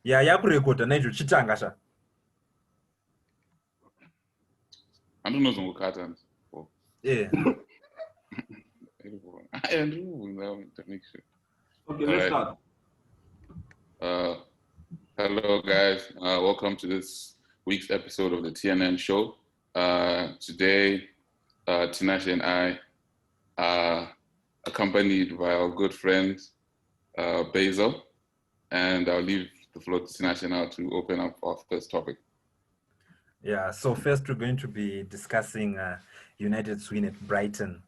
Yeah, yakurekota naizvo chitanga sha. I don't know some cartons. Yeah. Okay, let's start. Hello guys, welcome to this week's episode of the TnN Show. Today, Tinashe and I are accompanied by our good friends, Basil, and I'll leave the floor to Tinashe now to open up our first topic. Yeah, so first we're going to be discussing United's win at Brighton.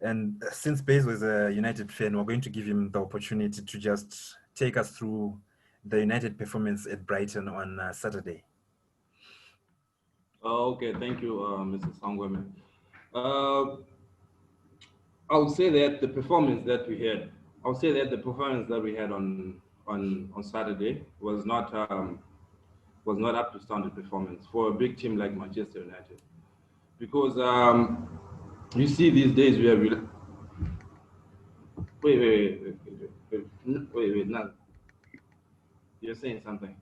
And since Basil is a United fan, we're going to give him the opportunity to just take us through the United performance at Brighton on Saturday. Okay, thank you, Mr. Sangweme. I would say that the performance that we had, on Saturday was not up to standard performance for a big team like Manchester United, because you see these days we have wait, no, you're saying something.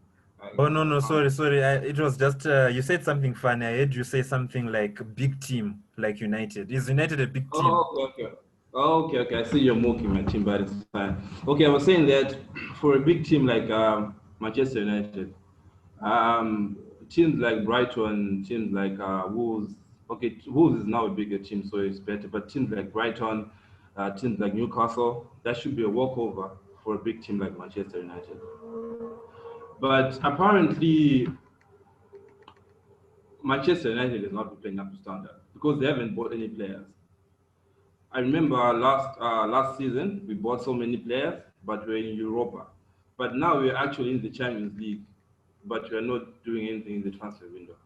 Oh, no, sorry. It was just, you said something funny. I heard you say something like big team, like United. Is United a big team? Okay. I see you're mocking my team, but it's fine. Okay, I was saying that for a big team like Manchester United, teams like Brighton, teams like Wolves. Okay, Wolves is now a bigger team, so it's better. But teams like Brighton, teams like Newcastle, that should be a walkover for a big team like Manchester United. But apparently, Manchester United is not playing up to standard because they haven't bought any players. I remember last season we bought so many players, but we're in Europa. But now we're actually in the Champions League, but we're not doing anything in the transfer window.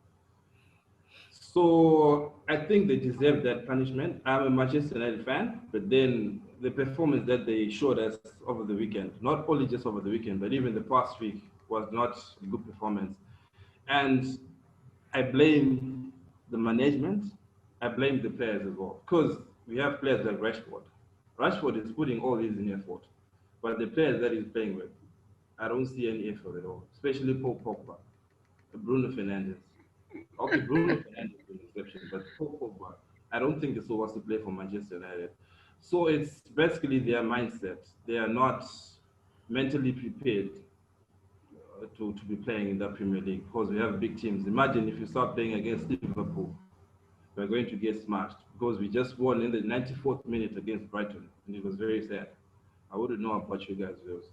So I think they deserve that punishment. I'm a Manchester United fan, but then the performance that they showed us over the weekend, not only just over the weekend, but even the past week, was not a good performance. And I blame the management. I blame the players as well, because we have players like Rashford. Rashford is putting all this in effort, but the players that he's playing with, I don't see any effort at all, especially Paul Pogba, Bruno Fernandes. Okay, Bruno Fernandes is an exception, but Paul Pogba, I don't think this was to play for Manchester United. So it's basically their mindset. They are not mentally prepared to be playing in the Premier League, because we have big teams. Imagine if you start playing against Liverpool, we're going to get smashed, because we just won in the 94th minute against Brighton, and it was very sad. I wouldn't know about you guys' views.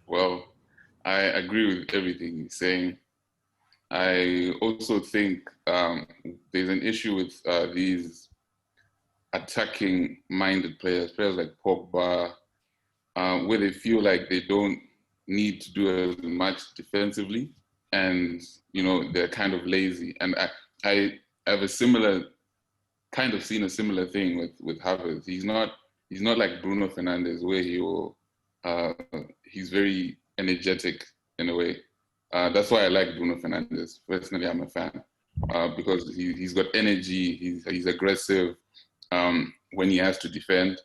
Well, I agree with everything you're saying. I also think there's an issue with these attacking-minded players like Pogba, where they feel like they don't need to do as much defensively, and they're kind of lazy. And I have seen a similar thing with Havertz. He's not like Bruno Fernandes, where he's very energetic in a way. That's why I like Bruno Fernandes. Personally, I'm a fan because he's got energy. He's aggressive when he has to defend.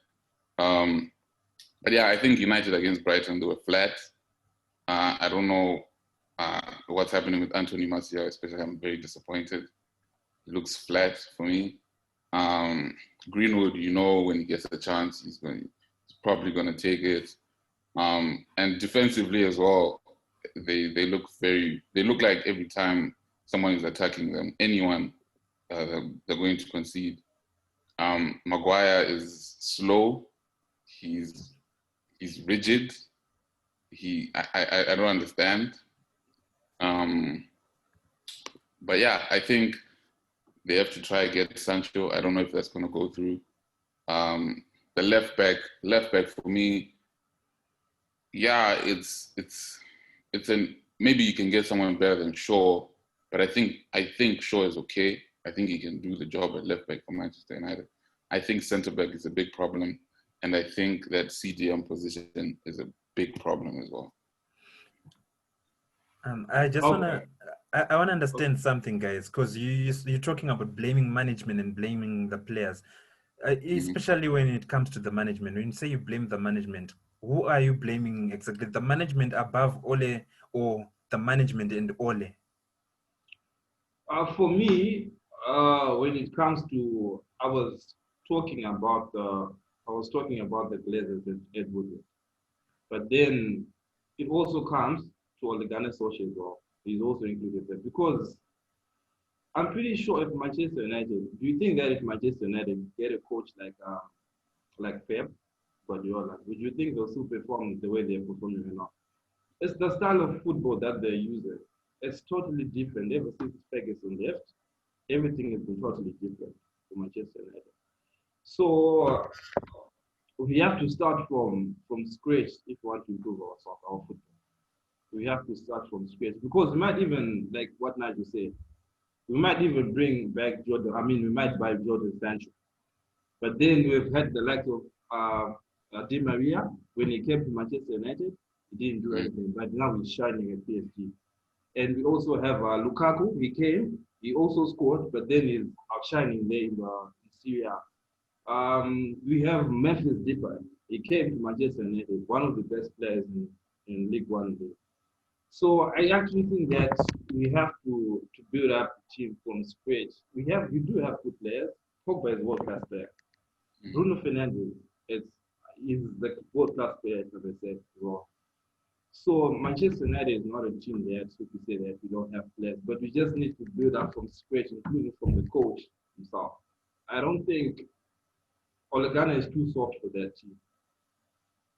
But yeah, I think United against Brighton, they were flat. I don't know what's happening with Anthony Martial, especially. I'm very disappointed. He looks flat for me. Greenwood, when he gets a chance, he's probably going to take it. And defensively as well, they look like every time someone is attacking them, anyone, they're going to concede. Maguire is slow. He's rigid. I don't understand. But yeah, I think they have to try to get Sancho. I don't know if that's going to go through. The left back for me, yeah, it's maybe you can get someone better than Shaw, but I think Shaw is okay. I think he can do the job at left back for Manchester United. I think centre back is a big problem, and I think that CDM position is a big problem as well. I just wanna understand something, guys, because you're talking about blaming management and blaming the players, especially when it comes to the management. When you say you blame the management, who are you blaming exactly? The management above Ole or the management and Ole? For me, when it comes to, I was talking about the Glazers and Ed Woodward, but then it also comes to Ole Gunnar Solskjaer as well. He's also included there because I'm pretty sure if Manchester United, do you think that if Manchester United get a coach like Pep Guardiola, would you think they'll still perform the way they're performing now? It's the style of football that they're using. It's totally different. Ever since Ferguson left, everything has been totally different for Manchester United. So we have to start from scratch if we want to improve our football. We have to start from scratch because we might even, like what Nigel said, we might even bring back Jordan. I mean, we might buy Jordan Sancho. But then we've had the likes of Di Maria when he came to Manchester United. He didn't do anything, but now he's shining at PSG. And we also have Lukaku. He came, he also scored, but then he's outshining there in Syria. We have Memphis Depay. He came to Manchester United, one of the best players in League One. So I actually think that we have to build up the team from scratch. We do have good players. Pogba is world class player. Bruno Fernandes is the world class player, as I said as well. So Manchester United is not a team that so to say that we don't have players, but we just need to build up from scratch, including from the coach himself. I don't think Ole Gunnar is too soft for that team.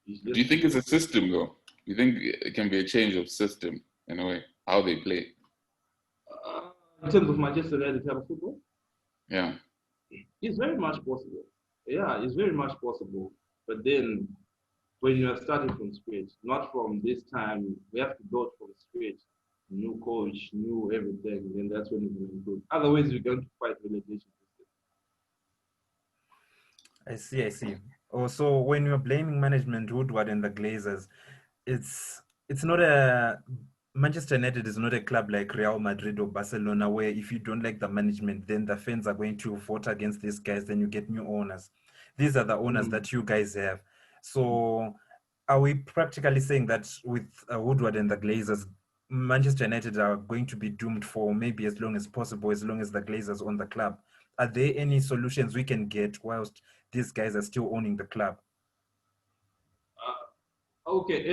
Do you think it's a system though? You think it can be a change of system in a way, how they play? In terms of Manchester United type of football? Yeah. It's very much possible. Yeah, it's very much possible. But then when you are starting from scratch, not from this time, we have to build from scratch. New coach, new everything, then that's when it's going to improve. Otherwise, we're going to fight relegation. I see, I see. Also, when you're blaming management, Woodward and the Glazers, it's not a Manchester United is not a club like Real Madrid or Barcelona where if you don't like the management, then the fans are going to vote against these guys, then you get new owners. These are the owners that you guys have. So are we practically saying that with Woodward and the Glazers, Manchester United are going to be doomed for maybe as long as possible, as long as the Glazers own the club? Are there any solutions we can get whilst these guys are still owning the club? Okay,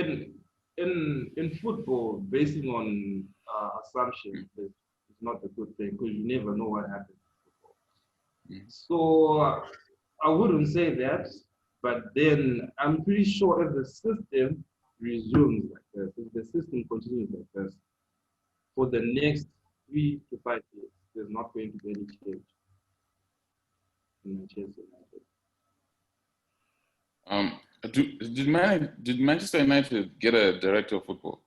in football, basing on assumptions is not a good thing because you never know what happens in football. So I wouldn't say that, but then I'm pretty sure if the system resumes like this, if the system continues like this, for the next 3 to 5 years, there's not going to be any change in Manchester United. Did Manchester United get a director of football?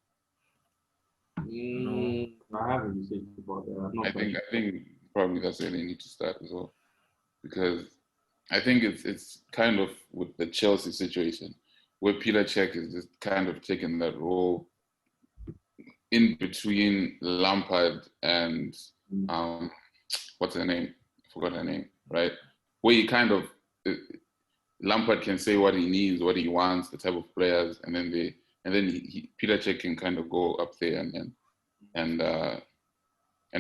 No. I haven't researched about that. I think probably that's where they need to start as well, because I think it's kind of with the Chelsea situation where Peter Cech is just kind of taking that role in between Lampard and what's her name? I forgot her name, right? Where he kind of Lampard can say what he needs, what he wants, the type of players, and then Peter Cech can kind of go up there and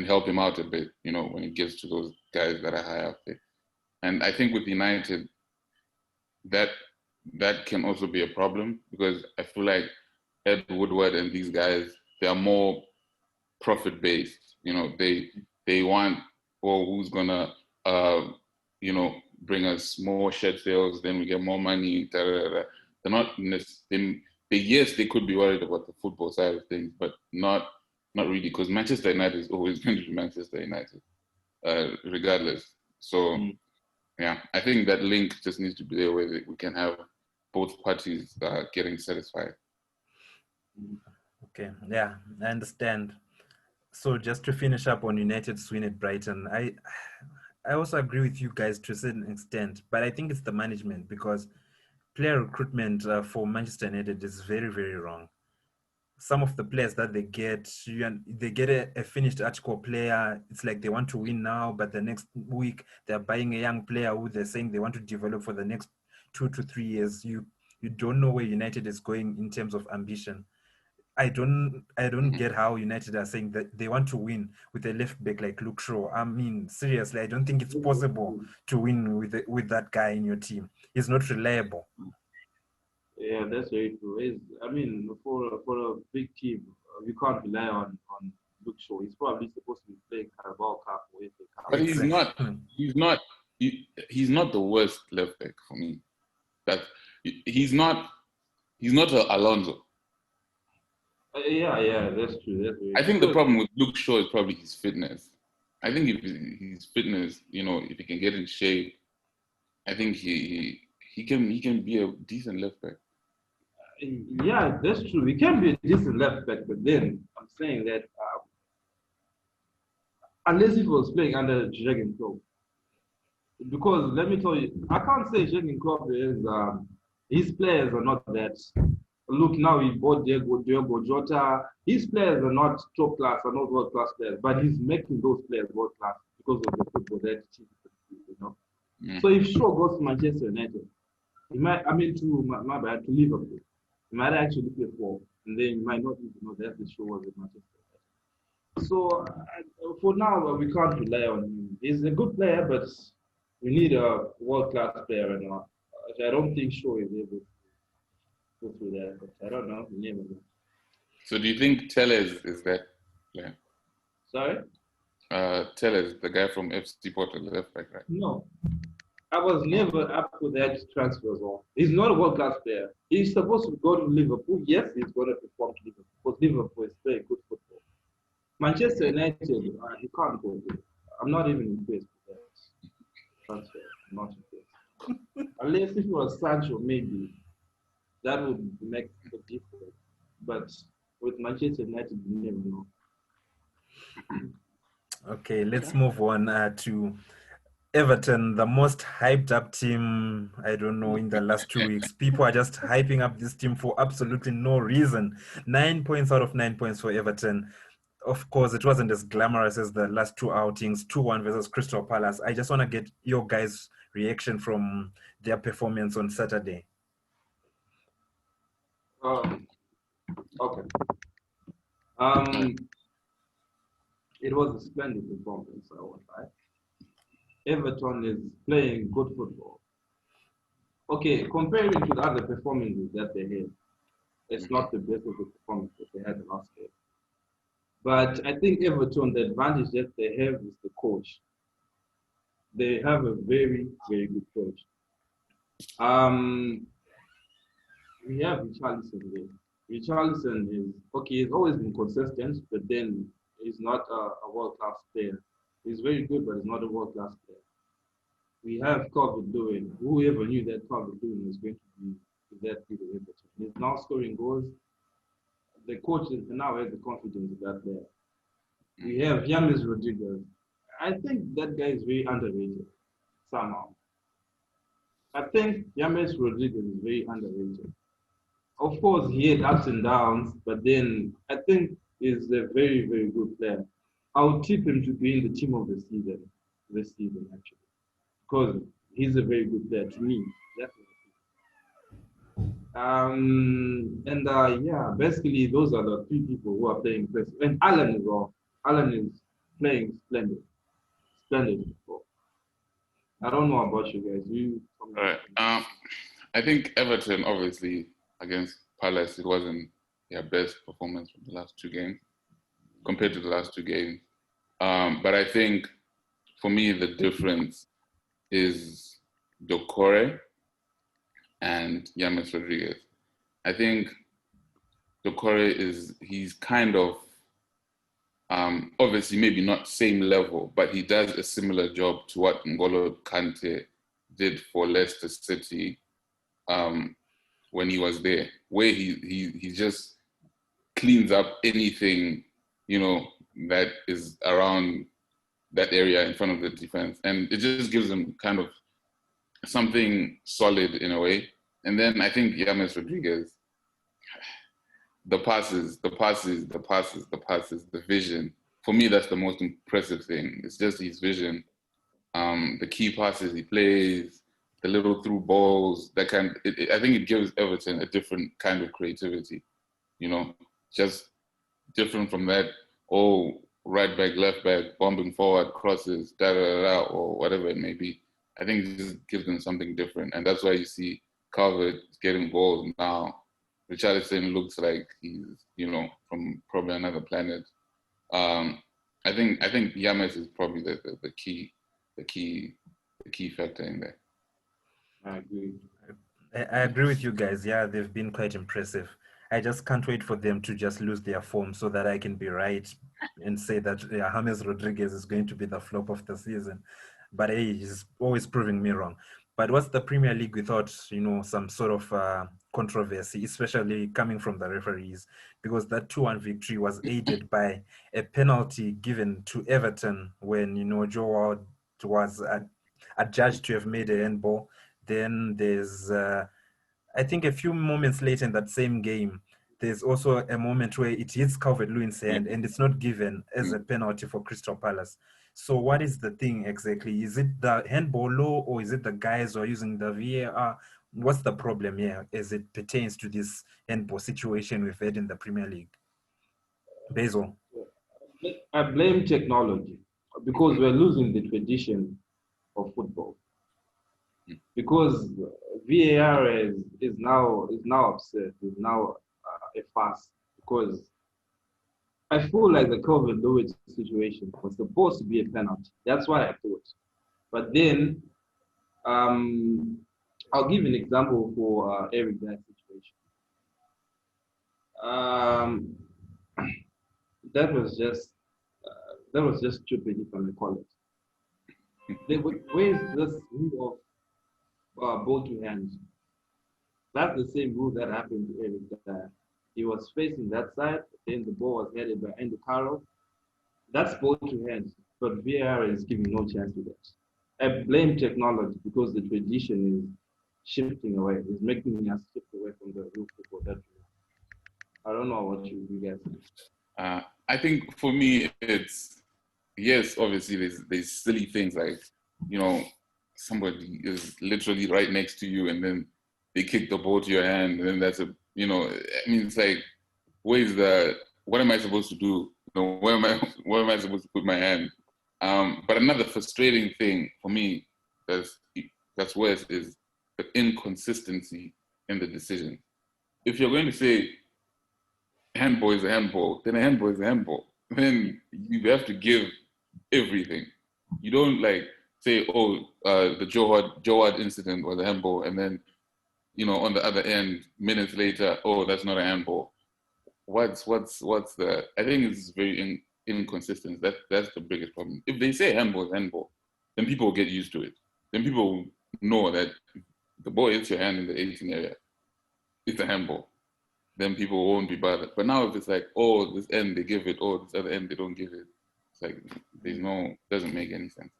help him out a bit, you know, when it gets to those guys that are high up there. And I think with United, that can also be a problem because I feel like Ed Woodward and these guys, they are more profit based. You know, they want, who's gonna you know, bring us more shirt sales, then we get more money. Da, da, da. They're not yes, they could be worried about the football side of things, but not really, because Manchester United is always going to be Manchester United, regardless. So yeah, I think that link just needs to be there where we can have both parties getting satisfied. Okay, yeah, I understand. So just to finish up on United's win at Brighton, I also agree with you guys to a certain extent, but I think it's the management because player recruitment for Manchester United is very, very wrong. Some of the players that they get a finished article player. It's like they want to win now, but the next week they're buying a young player who they're saying they want to develop for the next 2 to 3 years. You You don't know where United is going in terms of ambition. I don't get how United are saying that they want to win with a left back like Luke Shaw. I mean, seriously, I don't think it's possible to win with that guy in your team. He's not reliable. Yeah, that's very true. I mean, for a big team, we can't rely on Luke Shaw. He's probably supposed to be playing Carabao Cup or FA Cup. But he's Exactly. not. He's not. He's not the worst left back for me. That he's not. He's not a Alonso. Yeah, that's true. That's very I think true. the problem with Luke Shaw is probably his fitness. I think if his fitness, if he can get in shape, I think he can be a decent left back. Yeah, that's true. We can be a decent left back, but then I'm saying that unless he was playing under Jurgen Klopp, because let me tell you, I can't say Jurgen Klopp is his players are not that. Look, now he bought Diogo Jota. His players are not top class, are not world class players, but he's making those players world class because of the football that team, So if Shaw goes to Manchester United, he might, to Liverpool, he might actually play for, and then you might not even know that the Shaw was at Manchester United. So for now, we can't rely on him. He's a good player, but we need a world class player right now. I don't think Shaw is able to go through that, but I don't know. You never know. So do you think Tellez is that player? Sorry? Tellez, the guy from FC Porto, the left back, right? No. I was never up for that transfer zone. He's not a world class player. He's supposed to go to Liverpool. Yes, he's going to perform to Liverpool because Liverpool is playing good football. Manchester United, he can't go there. I'm not even impressed with that transfer. I'm not impressed. Unless if it was Sancho, maybe that would make a difference. But with Manchester United, you never know. Okay, let's move on to Everton, the most hyped up team, I don't know, in the last 2 weeks. People are just hyping up this team for absolutely no reason. 9 points out of 9 points for Everton. Of course, it wasn't as glamorous as the last two outings, 2-1 versus Crystal Palace. I just want to get your guys' reaction from their performance on Saturday. Okay. It was a splendid performance, I won't lie. Everton is playing good football. Okay, comparing to the other performances that they had, it's not the best of the performance that they had the last game. But I think Everton, the advantage that they have is the coach. They have a very, very good coach. We have Richarlison there. Richarlison is, okay, he's always been consistent, but then he's not a world-class player. He's very good, but he's not a world-class player. We have Calvert-Lewin. Whoever knew that Calvert-Lewin was going to be that good at Everton. He's now scoring goals. The coach now has the confidence of that player. We have James Rodriguez. I think that guy is very underrated somehow. I think James Rodriguez is very underrated. Of course, he had ups and downs, but then I think he's a very, very good player. I would tip him to be in the team of the season, this season actually, because he's a very good player to me, definitely. Yeah, basically those are the three people who are playing best. And Alan as well. Alan is playing splendid football. I don't know about you guys. All right. I think Everton, obviously, against Palace, it wasn't their best performance from the last two games, compared to the last two games. But I think, for me, the difference is Doucouré and James Rodriguez. I think Doucouré he's kind of, obviously maybe not same level, but he does a similar job to what N'Golo Kante did for Leicester City when he was there, where he just cleans up anything, that is around that area in front of the defense. And it just gives them kind of something solid in a way. And then I think James Rodriguez, the passes, the vision. For me, that's the most impressive thing. It's just his vision. The key passes he plays, the little through balls, that kind. I think it gives Everton a different kind of creativity. You know, just different from that. Oh, right back, left back, bombing forward, crosses, da da da, da, or whatever it may be. I think it just gives them something different, and that's why you see Calvert getting goals now. Richarlison looks like he's, you know, from probably another planet. Um, I think Yamas is probably the key factor in there. I agree. I agree with you guys. Yeah, they've been quite impressive. I just can't wait for them to just lose their form so that I can be right and say that James Rodriguez is going to be the flop of the season. But hey, he's always proving me wrong. But what's the Premier League without, you know, some sort of controversy, especially coming from the referees? Because that 2-1 victory was aided by a penalty given to Everton when, you know, Joe Ward was adjudged to have made a handball. Then there's, I think, a few moments later in that same game, there's also a moment where it hits Calvert-Lewin's hand and it's not given as a penalty for Crystal Palace. So what is the thing exactly? Is it the handball law or is it the guys who are using the VAR? What's the problem here as it pertains to this handball situation we've had in the Premier League? Basil. I blame technology because we're losing the tradition of football. Because VAR is now upset, is now a farce. Because I feel like the COVID Lewis situation was supposed to be a penalty. That's what I thought. But then, I'll give an example for Eric that situation. That was just stupid, if I may call it. Where's this rule of ball to hands? That's the same rule that happened to Eric. He was facing that side, then the ball was headed by Andy Carroll. That's ball to hands, but VAR is giving no chance to that. I blame technology because the tradition is shifting away, is making us shift away from the real football that we have. I don't know what you guys think. I think for me, it's, yes, obviously there's silly things like, you know, somebody is literally right next to you and then they kick the ball to your hand and then that's a, you know, I mean, it's like, what am I supposed to do? You know, where am I supposed to put my hand? But another frustrating thing for me that's worse is the inconsistency in the decision. If you're going to say handball is a handball, then a handball is a handball. Then you have to give everything. You don't like say, oh, the Joe Ward incident was a handball, and then, you know, on the other end, minutes later, oh, that's not a handball. What's the? I think it's very inconsistent. That's the biggest problem. If they say handball is handball, then people will get used to it. Then people know that the ball hits your hand in the 18 area, it's a handball. Then people won't be bothered. But now if it's like, oh, this end they give it, oh, this other end they don't give it, it's like doesn't make any sense.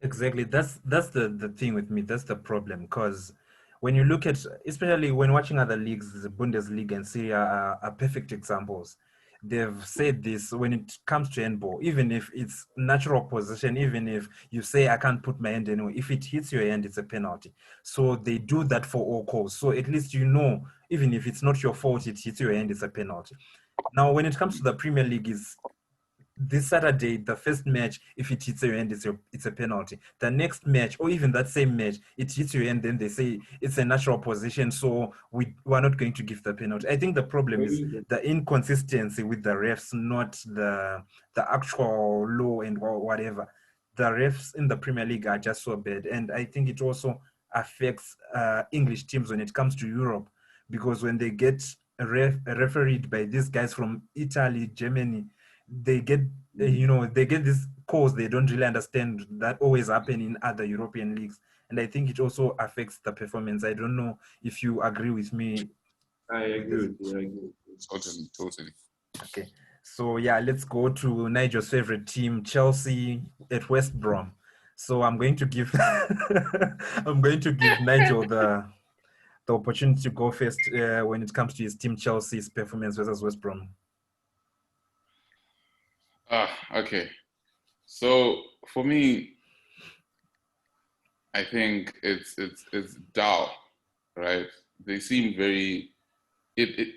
Exactly. That's the thing with me. That's the problem. Because when you look at, especially when watching other leagues, the Bundesliga and Serie A are perfect examples. They've said this when it comes to handball, even if it's natural position, even if you say I can't put my hand anywhere, if it hits your hand, it's a penalty. So they do that for all calls. So at least you know, even if it's not your fault, it hits your hand, it's a penalty. Now, when it comes to the Premier League, is this Saturday, the first match, if it hits your hand, it's a penalty. The next match, or even that same match, it hits your hand, then they say it's a natural position, so we're not going to give the penalty. I think the problem is the inconsistency with the refs, not the actual law and whatever. The refs in the Premier League are just so bad, and I think it also affects English teams when it comes to Europe, because when they get refereed by these guys from Italy, Germany, they get they get these calls they don't really understand that always happen in other European leagues, and I think it also affects the performance. I don't know if you agree with me. I agree with you. I agree with you. Totally. Okay, so yeah, let's go to Nigel's favorite team, Chelsea at West Brom. So I'm going to give I'm going to give Nigel the opportunity to go first when it comes to his team Chelsea's performance versus West Brom. Okay. So for me, I think it's dull, right? They seem very it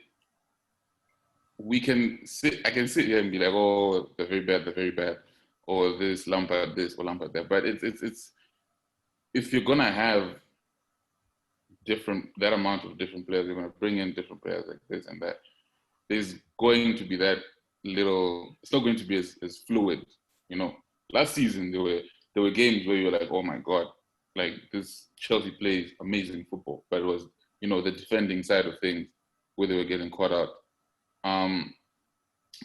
we can sit I can sit here and be like, oh, they're very bad, or this Lampard this or Lampard that. But it's if you're gonna have that amount of different players, you're gonna bring in different players like this and that. There's going to be that little. It's not going to be as fluid, you know. Last season there were games where you were like, oh my god, like this Chelsea plays amazing football, but it was the defending side of things where they were getting caught out. Um,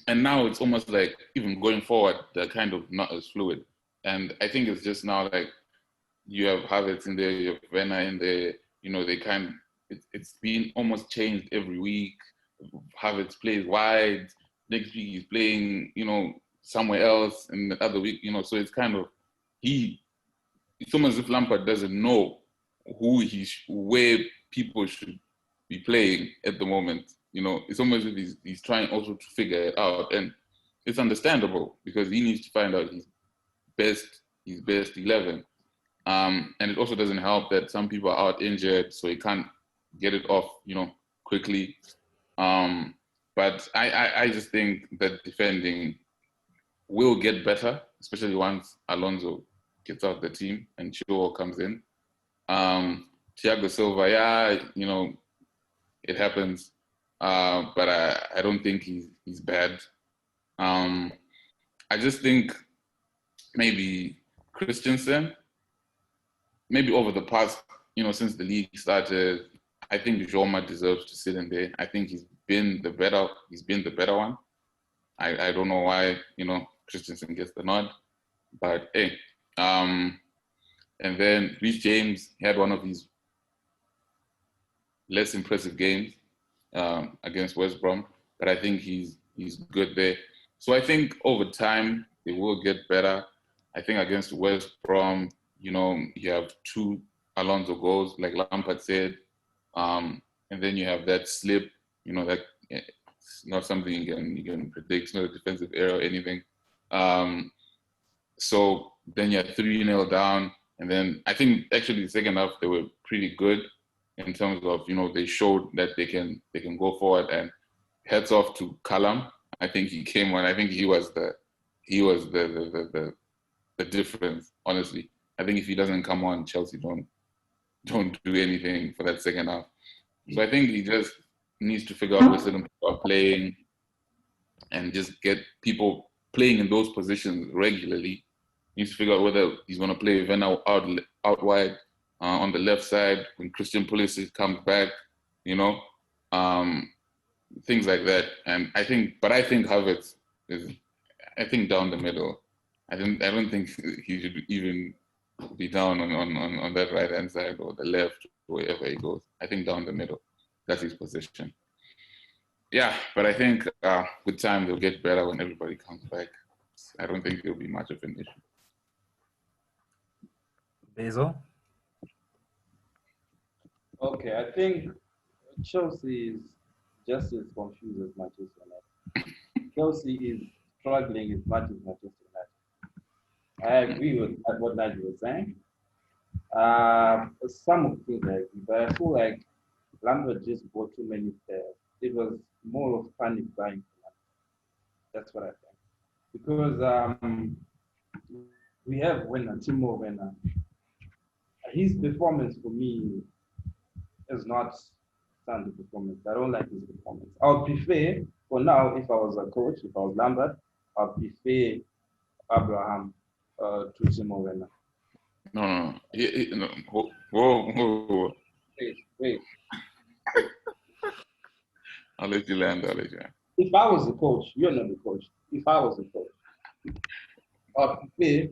and now it's almost like even going forward, they're kind of not as fluid. And I think it's just now like you have Havertz in there, you have Werner in there. They it's been almost changed every week. Havertz plays wide. Next week he's playing, somewhere else, and the other week, so it's kind of it's almost as if Lampard doesn't know where people should be playing at the moment. It's almost as if he's trying also to figure it out, and it's understandable because he needs to find out his best 11. And it also doesn't help that some people are out injured, so he can't get it off, quickly. But I just think that defending will get better, especially once Alonso gets out the team and Chilwell comes in. Thiago Silva, yeah, it happens, but I don't think he's bad. I just think maybe Christensen, maybe over the past, since the league started, I think Joma deserves to sit in there. I think he's been the better one. I don't know why, Christensen gets the nod, but hey. And then Reece James had one of his less impressive games against West Brom, but I think he's good there. So I think over time they will get better. I think against West Brom, you have 2 Alonso goals, like Lampard said, and then you have that slip. That it's not something you can predict. It's not a defensive error or anything. So then you're 3-0 down, and then I think actually the second half they were pretty good in terms of they showed that they can go forward, and heads off to Callum. I think he came on. I think he was the difference. Honestly, I think if he doesn't come on, Chelsea don't do anything for that second half. So I think he just needs to figure out where certain people are playing, and just get people playing in those positions regularly. He needs to figure out whether he's going to play Werner out wide on the left side when Christian Pulisic comes back, things like that. And I think Havertz is, down the middle. I don't think he should even be down on that right hand side or the left, wherever he goes. I think down the middle, that's his position. Yeah, but I think with time they'll get better when everybody comes back. I don't think it'll be much of an issue. Basil? Okay, I think Chelsea is just as confused as Manchester United. Chelsea is struggling as much as Manchester United. I agree with what Nigel was saying. Some of the things I agree, but I feel like Lambert just bought too many players. It was more of panic buying. That's what I think. Because we have Timo Werner. His performance for me is not standard performance. I don't like his performance. I would prefer, for now, if I was a coach, if I was Lambert, I would prefer Abraham to Timo Werner. No. Whoa. Wait. I'll let you land. If I was a coach, you're not the coach. If I was a coach, I would prefer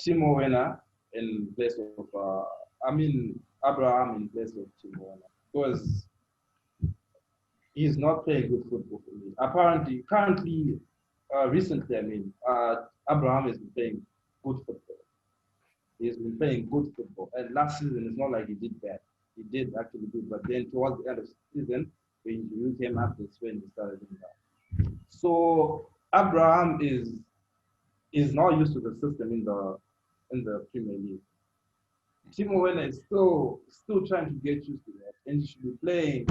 Timo Werner in place of, Abraham in place of Timo Werner. Because he's not playing good football for me. Apparently, recently, Abraham has been playing good football. He's been playing good football. And last season, it's not like he did bad. He did actually good. But then towards the end of the season, when you came up, that's when he started doing that. So Abraham is not used to the system in the Premier League. Timo Werner is still trying to get used to that, and he should be playing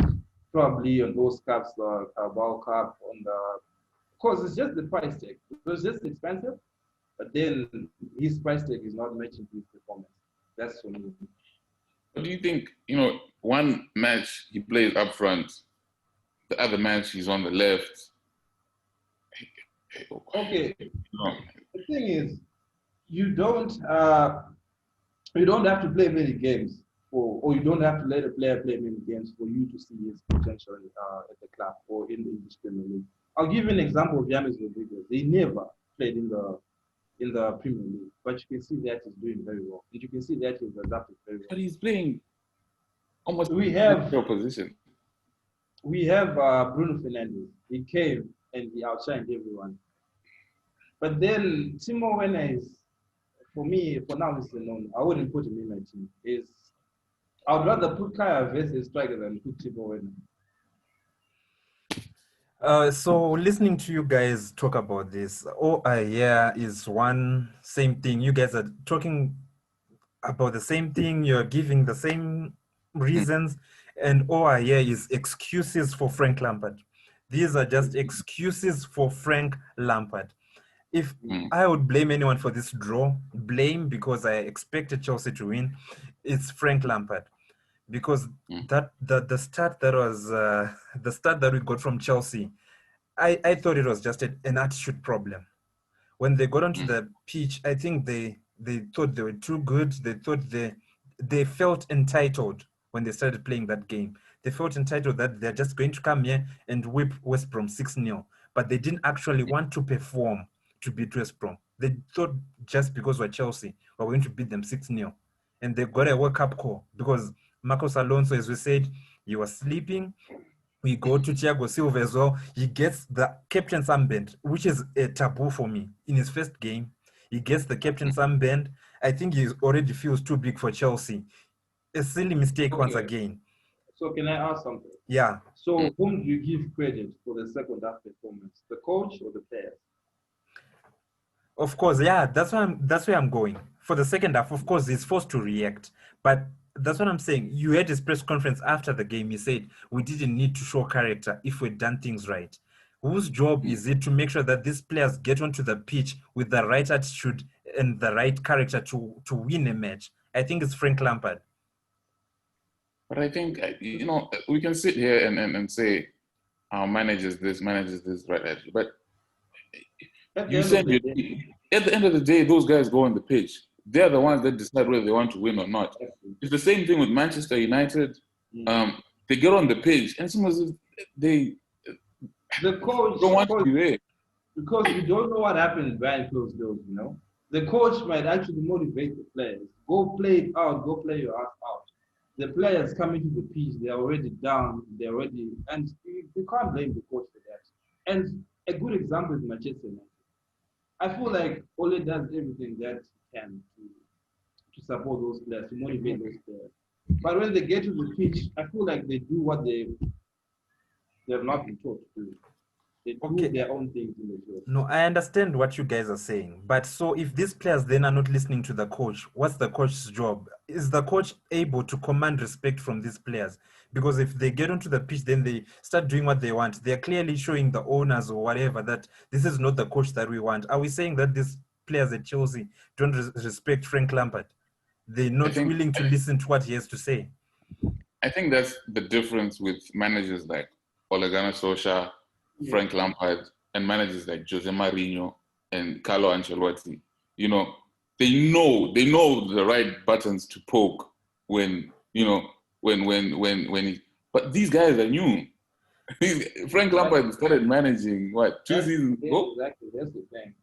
probably on those cups, the Carabao Cup, on the because it's just the price tag. It was just expensive, but then his price tag is not matching his performance. That's for me. What do you think? One match he plays up front, the other match he's on the left. Okay, No. the thing is, you don't uh, you don't have to play many games or you don't have to let a player play many games for you to see his potential at the club or in the English Premier League. I'll give you an example of James Rodriguez. He never played in the Premier League, but you can see that he's doing very well, and you can see that he's adapted very well. But he's playing almost We have your position. Bruno Fernandes. He came and he outshined everyone. But then Timo Werner is, for me, for now, is a no. I wouldn't put him in my team. I would rather put Kaya versus striker than put Timo Werner. So listening to you guys talk about this, yeah, is one same thing. You guys are talking about the same thing. You're giving the same reasons, and yeah is excuses for Frank Lampard. These are just excuses for Frank Lampard. If I would blame anyone for this draw, because I expected Chelsea to win, it's Frank Lampard. Because the start that was the start that we got from Chelsea, I thought it was just an attitude problem. When they got onto the pitch, I think they thought they were too good. They thought they felt entitled when they started playing that game. They felt entitled that they're just going to come here and whip West Brom 6-0. But they didn't actually want to perform to beat West Brom. They thought just because we're Chelsea, we're going to beat them 6-0. And they got a wake-up call because Marcos Alonso, as we said, he was sleeping. We go to Thiago Silva as well. He gets the captain's armband, which is a taboo for me. In his first game, he gets the captain's armband. I think he already feels too big for Chelsea. A silly mistake once again. So can I ask something? Yeah. So whom do you give credit for the second half performance? The coach or the players? Of course, yeah, that's where I'm going. For the second half, of course, he's forced to react. But that's what I'm saying. You had his press conference after the game. He said, we didn't need to show character if we'd done things right. Whose job is it to make sure that these players get onto the pitch with the right attitude and the right character to win a match? I think it's Frank Lampard. But I think, we can sit here and say, our manages this, right attitude. But you said at the end of the day, those guys go on the pitch. They're the ones that decide whether they want to win or not. It's the same thing with Manchester United. They get on the pitch, and sometimes the coach don't want to be there. Because you don't know what happens behind closed doors, The coach might actually motivate the players. Go play it out, go play your ass out. The players coming to the pitch, they're already down, and you can't blame the coach for that. And a good example is Manchester United. I feel like Ole does everything that he can to support those players, to motivate those players. But when they get to the pitch, I feel like they do what they have not been taught to do. They do their own things in the field. No, I understand what you guys are saying. But so if these players then are not listening to the coach, what's the coach's job? Is the coach able to command respect from these players? Because if they get onto the pitch, then they start doing what they want. They're clearly showing the owners or whatever that this is not the coach that we want. Are we saying that these players at Chelsea don't respect Frank Lampard? They're not willing to listen to what he has to say? I think that's the difference with managers like Ole Gunnar Solskjaer, Frank Lampard, and managers like Jose Mourinho and Carlo Ancelotti. They know the right buttons to poke when but these guys are new. Frank Lampard started managing 2 seasons ago? Exactly, that's the thing.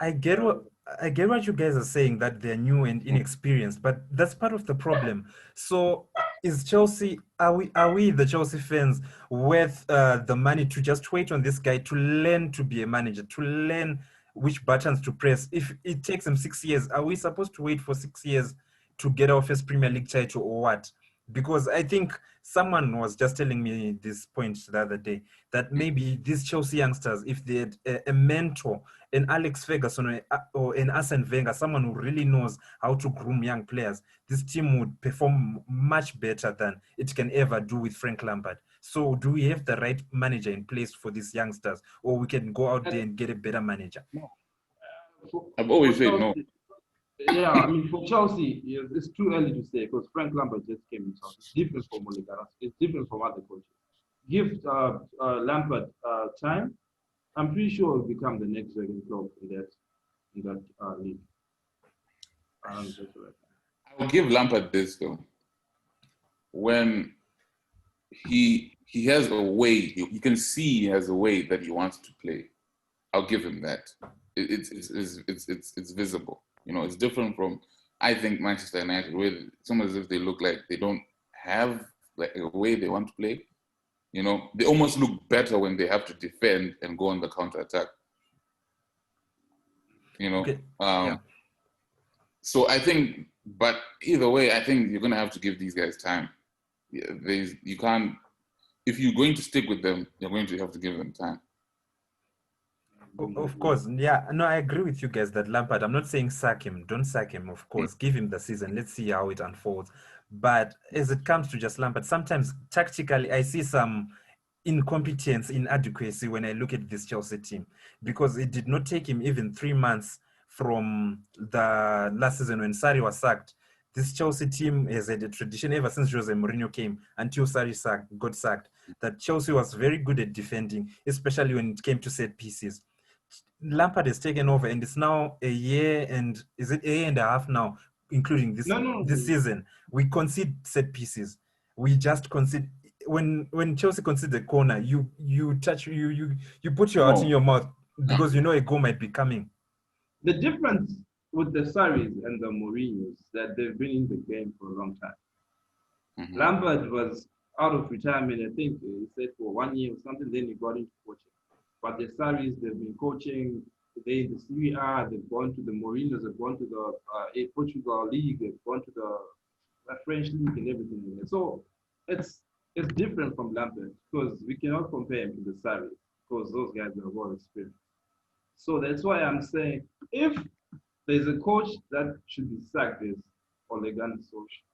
I get what you guys are saying, that they're new and inexperienced, but that's part of the problem. So is Chelsea, are we the Chelsea fans worth the money to just wait on this guy to learn to be a manager, to learn which buttons to press? If it takes him 6 years, are we supposed to wait for 6 years to get our first Premier League title or what? Because I think someone was just telling me this point the other day, that maybe these Chelsea youngsters, if they had a mentor, an Alex Ferguson or an Arsene Wenger, someone who really knows how to groom young players, this team would perform much better than it can ever do with Frank Lampard. So do we have the right manager in place for these youngsters, or we can go out there and get a better manager? No. For, I've for always said no. Chelsea, yeah, I mean, for Chelsea, it's too early to say because Frank Lampard just came in Chelsea. It's different from Ole Gunnar. It's different from other coaches. Give Lampard time. I'm pretty sure he'll become the next Jurgen Klopp in that league. That's right. I will give Lampard this though. When he has a way, you can see he has a way that he wants to play. I'll give him that. It's visible. You know, it's different from, I think, Manchester United, where it's almost as if they look like they don't have like a way they want to play. You know, they almost look better when they have to defend and go on the counter attack. You know, Okay. Yeah. So I think, but either way, I think you're gonna have to give these guys time. You can't. If you're going to stick with them, you're going to have to give them time. Of course, yeah. No, I agree with you guys that Lampard, I'm not saying sack him. Don't sack him, of course. Give him the season. Let's see how it unfolds. But as it comes to just Lampard, sometimes tactically, I see some incompetence, inadequacy when I look at this Chelsea team, because it did not take him even 3 months from the last season when Sarri was sacked. This Chelsea team has had a tradition ever since Jose Mourinho came until Sarri got sacked, that Chelsea was very good at defending, especially when it came to set pieces. Lampard has taken over, and it's now a year and a half now, including this season. We concede set pieces. We just concede when Chelsea concede the corner. You put your heart in your mouth because you know a goal might be coming. The difference with the Sarris and the Mourinhos that they've been in the game for a long time. Mm-hmm. Lampard was out of retirement, I think he said for 1 year or something, then he got into coaching. But the Sarris, they've been coaching, they in the Serie A, they've gone to the Mourinhos, they've gone to the Portugal League, they've gone to the French League and everything. So it's different from Lampard because we cannot compare him to the Sarris because those guys are well experienced. So that's why I'm saying if there's a coach that should be sacked, it's Ole Gunnar Solskjaer.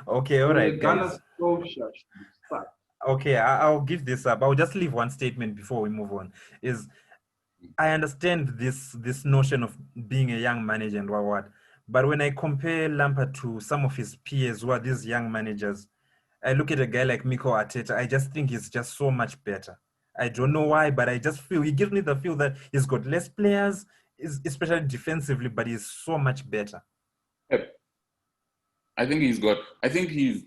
Okay, all right, guys. Ole Gunnar Solskjaer should be sacked. Okay, I'll give this up. I'll just leave one statement before we move on. I understand this notion of being a young manager and what, but when I compare Lampard to some of his peers who are these young managers, I look at a guy like Mikel Arteta. I just think he's just so much better. I don't know why, but I just feel he gives me the feel that he's got less players, especially defensively, but he's so much better. I think he's.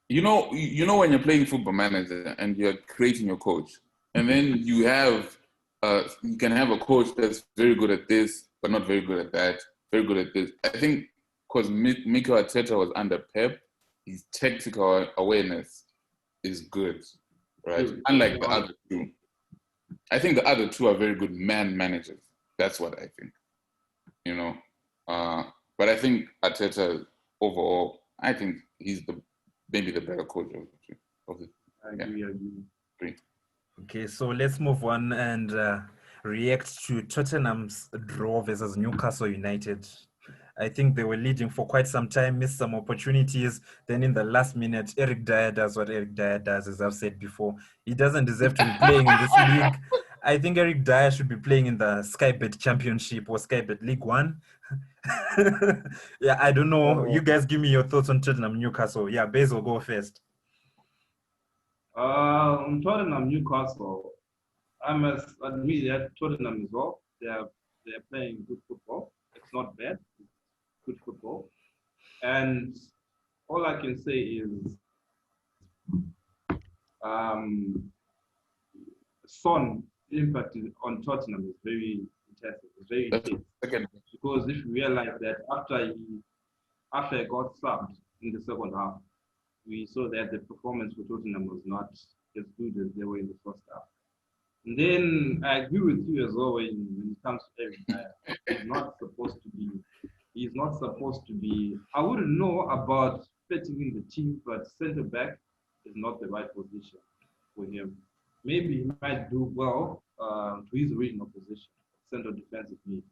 You know when you're playing Football Manager and you're creating your coach, and then you can have a coach that's very good at this, but not very good at that, very good at this. I think because Mikel Arteta was under Pep, his tactical awareness is good, right? Unlike the other two. I think the other two are very good man managers. That's what I think. You know, but I think Arteta overall, I think he's maybe the better coach of the. I agree. Okay, so let's move on and react to Tottenham's draw versus Newcastle United. I think they were leading for quite some time, missed some opportunities. Then in the last minute, Eric Dyer does what Eric Dyer does, as I've said before. He doesn't deserve to be playing in this league. I think Eric Dyer should be playing in the Sky Bet Championship or Sky Bet League One. Yeah, I don't know. You guys give me your thoughts on Tottenham Newcastle. Yeah, Bez will go first. On Tottenham Newcastle, I must admit that Tottenham as well, they're playing good football. It's not bad. It's good football. And all I can say is Son impact on Tottenham is very intense. It's very intense. Because if you realize that after he got subbed in the second half, we saw that the performance for Tottenham was not as good as they were in the first half. And then I agree with you as well when it comes to Eric Dyer. He's not supposed to be He's not supposed to be. I wouldn't know about fitting in the team, but center back is not the right position for him. Maybe he might do well to his original position, center defensive mid.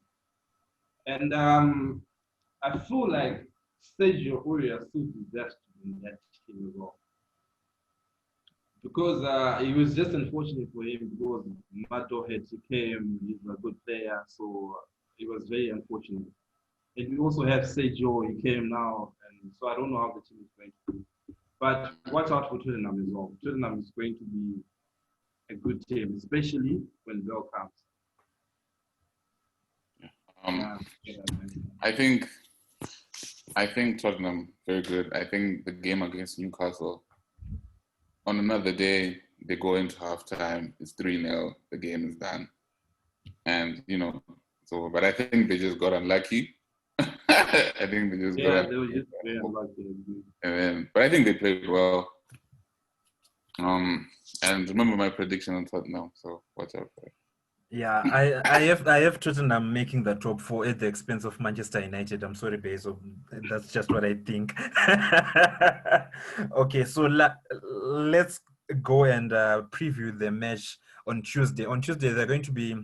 And I feel like Sergio Aurier still deserves to be in that team as well. Because it was just unfortunate for him because Mato had came, he's a good player, so it was very unfortunate. And we also have Sergio, he came now, and so I don't know how the team is going to do. But watch out for Tottenham as well. Tottenham is going to be a good team, especially when Bell comes. I think Tottenham very good. I think the game against Newcastle, on another day, they go into halftime, it's 3-0, the game is done. And, so, but I think they just got unlucky. I think they just got they were just very unlucky. but I think they played well. And remember my prediction on Tottenham, so watch out for it. Yeah, I have Tottenham making the top four at the expense of Manchester United. I'm sorry, Bezo. That's just what I think. Okay, so let's go and preview the match on Tuesday. On Tuesday, they're going to be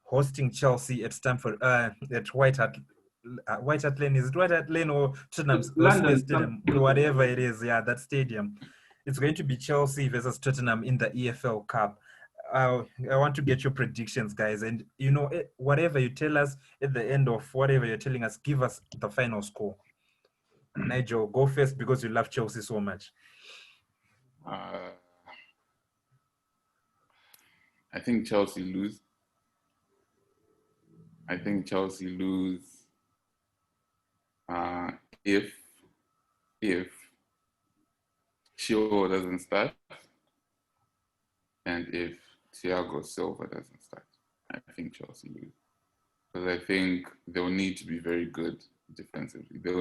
hosting Chelsea at Stamford, at White Hart Lane. Is it White Hart Lane or Tottenham London Stadium? Whatever it is, yeah, that stadium. It's going to be Chelsea versus Tottenham in the EFL Cup. I want to get your predictions, guys. And, whatever you tell us at the end of whatever you're telling us, give us the final score. Nigel, go first because you love Chelsea so much. I think Chelsea lose. I think Chelsea lose if Shaw doesn't start and if Thiago Silva doesn't start. I think Chelsea lose. Because I think they'll need to be very good defensively. They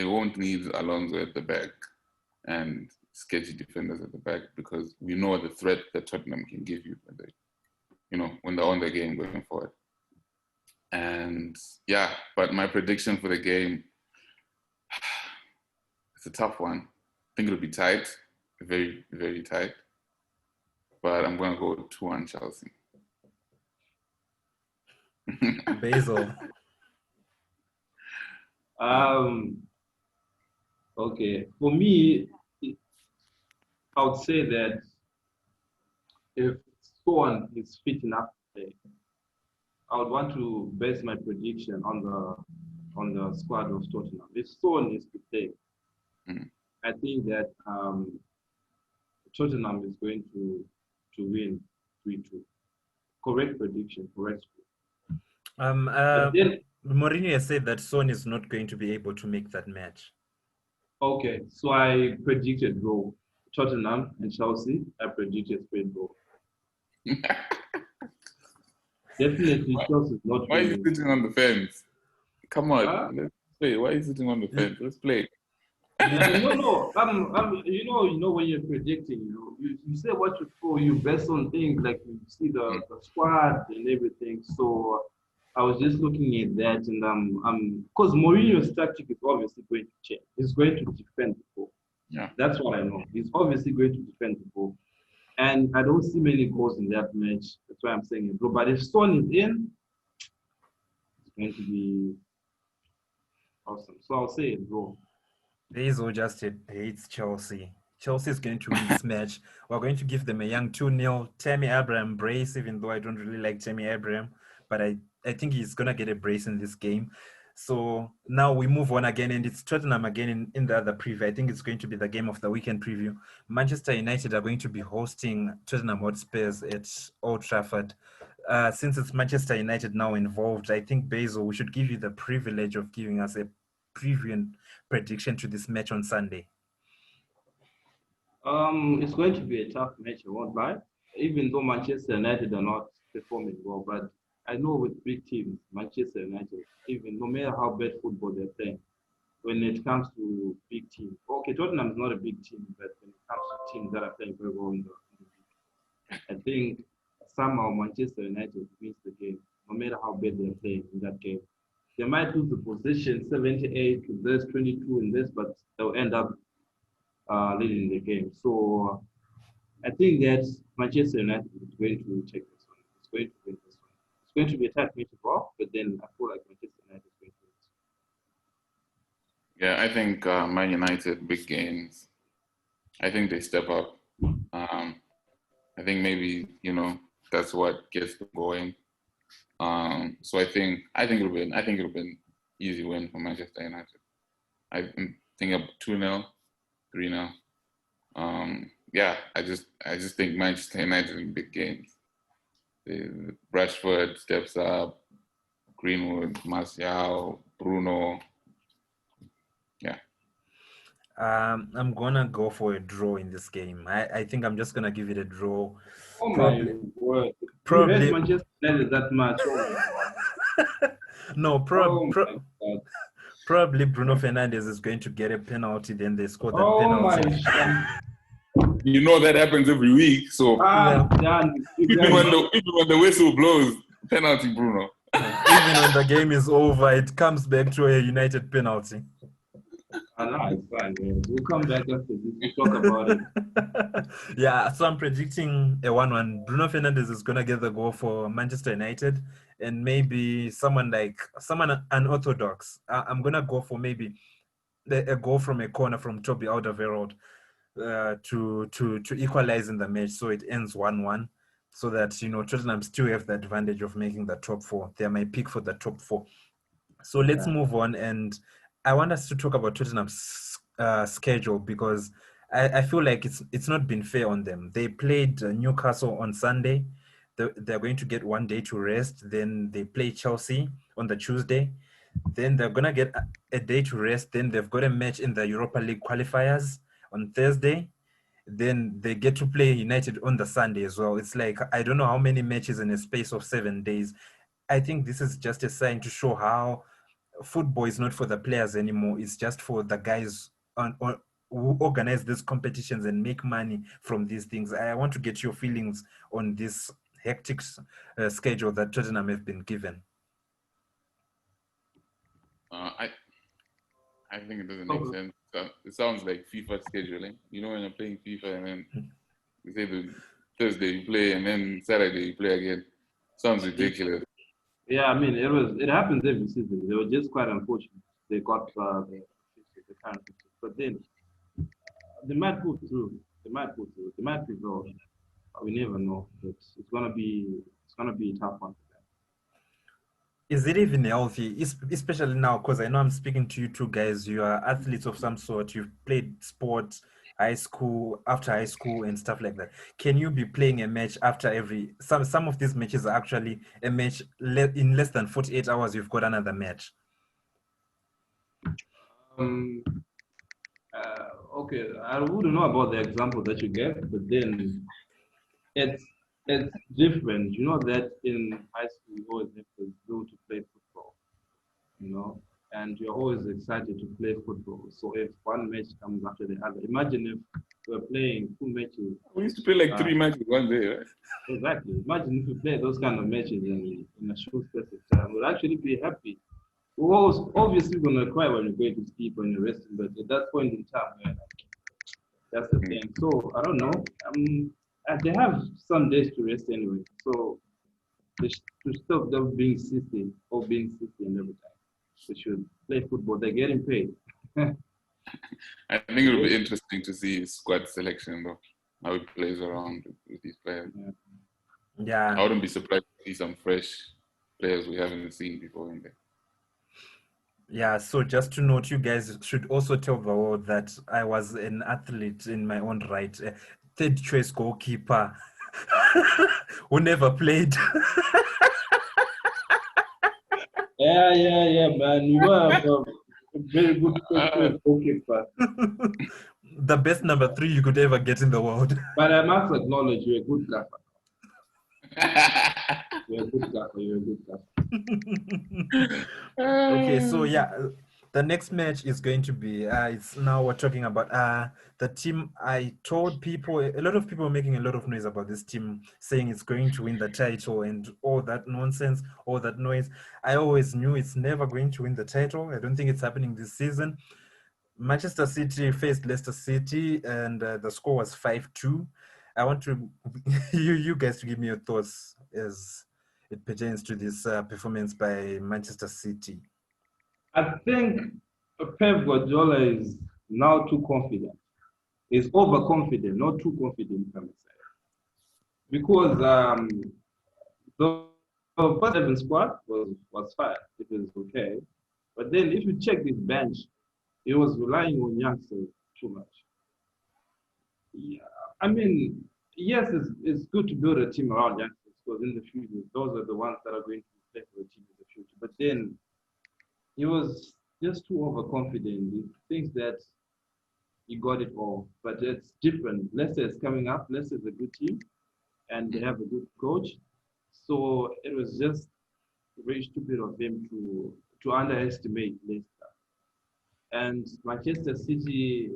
won't need Alonso at the back and sketchy defenders at the back because we know the threat that Tottenham can give you when they're on the game going forward. And yeah, but my prediction for the game, it's a tough one. I think it'll be tight, very, very tight. But I'm going to go 2-1 Chelsea. Basil. Okay. For me, I would say that if Son is fit enough to play, I would want to base my prediction on the squad of Tottenham. If Son is to play, I think that Tottenham is going to win 3-2. Correct prediction, correct score. Mourinho has said that Son is not going to be able to make that match. Okay, so I predicted draw. Tottenham and Chelsea, I predicted straight draw. Definitely, Chelsea is not. Why are you sitting on the fence? Come on, let's play. Why are you sitting on the fence? Let's play. No. You know when you're predicting, you say what you throw, you best on things like you see the squad and everything. So I was just looking at that, and because Mourinho's tactic is obviously going to change. He's going to defend the ball. Yeah, that's what I know. He's obviously going to defend the ball, and I don't see many goals in that match. That's why I'm saying it, bro. But if Son is in, it's going to be awesome. So I'll say it, bro. Basil just hates Chelsea. Chelsea is going to win this match. We're going to give them a young 2-0 Tammy Abraham brace, even though I don't really like Tammy Abraham. But I think he's going to get a brace in this game. So now we move on again, and it's Tottenham again in the other preview. I think it's going to be the game of the weekend preview. Manchester United are going to be hosting Tottenham Hotspurs at Old Trafford. Since it's Manchester United now involved, I think, Basil, we should give you the privilege of giving us a preview and prediction to this match on Sunday. It's going to be a tough match, I won't lie. Even though Manchester United are not performing well, but I know with big teams, Manchester United, even no matter how bad football they're playing, when it comes to big teams, okay, Tottenham is not a big team, but when it comes to teams that are playing very well in the league, I think somehow Manchester United wins the game, no matter how bad they're playing in that game. they might lose the position 78 to this, 22 in this, but they'll end up leading the game. So I think that Manchester United is going to take this one. It's going to win this one. It's going to be a tight match as well, but then I feel like Manchester United is going to win. Yeah, I think Man United big games. I think they step up. I think maybe that's what gets them going. So I think it'll be an easy win for Manchester United. I think up 2-0, 3-0. Yeah, I just think Manchester United in big games. Rashford steps up, Greenwood, Martial, Bruno. Yeah. I'm gonna go for a draw in this game. I think I'm just gonna give it a draw. Oh Probably, my word! You hate probably. Manchester United that much? Oh my god! No, Oh my god! probably Bruno Fernandes is going to get a penalty. Then they score that Oh penalty. my! You know that happens every week. So done. even when the whistle blows, penalty, Bruno. Even when the game is over, it comes back to a United penalty. No, it's fine, man. We'll come back after this. We'll talk about it. Yeah, so I'm predicting a 1-1. Bruno Fernandes is gonna get the goal for Manchester United, and maybe someone unorthodox. I'm gonna go for maybe a goal from a corner from Toby Alderweireld to equalize in the match, so it ends 1-1. So that Tottenham still have the advantage of making the top four. They're my pick for the top four. So let's move on, and I want us to talk about Tottenham's schedule, because I feel like it's not been fair on them. They played Newcastle on Sunday. They're going to get 1 day to rest. Then they play Chelsea on the Tuesday. Then they're going to get a day to rest. Then they've got a match in the Europa League qualifiers on Thursday. Then they get to play United on the Sunday as well. It's like, I don't know how many matches in a space of 7 days. I think this is just a sign to show how football is not for the players anymore. It's just for the guys who organize these competitions and make money from these things. I want to get your feelings on this hectic schedule that Tottenham have been given. I think it doesn't make sense. It sounds like FIFA scheduling. You know, when you're playing FIFA and then you say the Thursday you play and then Saturday you play again. Sounds ridiculous. Yeah, I mean, it happens every season. They were just quite unfortunate. They got the current, but then they might pull through. They might prevail. We never know. But it's gonna be a tough one for them. Is it even healthy, especially now? Because I know I'm speaking to you two guys. You are athletes of some sort. You've played sports, after high school, and stuff like that. Can you be playing a match after some of these matches are actually a match in less than 48 hours? You've got another match. Okay, I wouldn't know about the example that you gave, but then it's different. You know that in high school you always have to go to play football, and you're always excited to play football. So if one match comes after the other, imagine if we're playing 2 matches. We used to play like 3 matches one day, right? Exactly. Imagine if we play those kind of matches in a short space of time. We'll actually be happy. We're obviously going to cry when you're going to sleep, when you're resting, but at that point in time, that's the thing. So I don't know. They have some days to rest anyway. So they should stop them being sissy and every time. They should play football. They're getting paid. I think it'll be interesting to see squad selection, though, how it plays around with these players. Yeah. I wouldn't be surprised to see some fresh players we haven't seen before in there. Yeah, so just to note, you guys should also tell the world that I was an athlete in my own right, third choice goalkeeper who never played. Yeah, man. You were a very good goalkeeper. The best number 3 you could ever get in the world. But I must acknowledge you're a good gaffer. You're a good gaffer. Okay, so yeah, the next match is going to be, it's now we're talking about the team. I told people, a lot of people are making a lot of noise about this team, saying it's going to win the title and all that nonsense, all that noise. I always knew it's never going to win the title. I don't think it's happening this season. Manchester City faced Leicester City and the score was 5-2. I want to you guys to give me your thoughts as it pertains to this performance by Manchester City. I think Pep Guardiola is now too confident. He's overconfident, not too confident, I would say. Because the first 11 squad was fine. It was okay. But then if you check his bench, he was relying on youngsters too much. Yeah, I mean, yes, it's good to build a team around youngsters because in the future, those are the ones that are going to play for the team in the future. But then he was just too overconfident. He thinks that he got it all, but it's different. Leicester is coming up. Leicester is a good team, and they have a good coach. So it was just very stupid of him to underestimate Leicester. And Manchester City,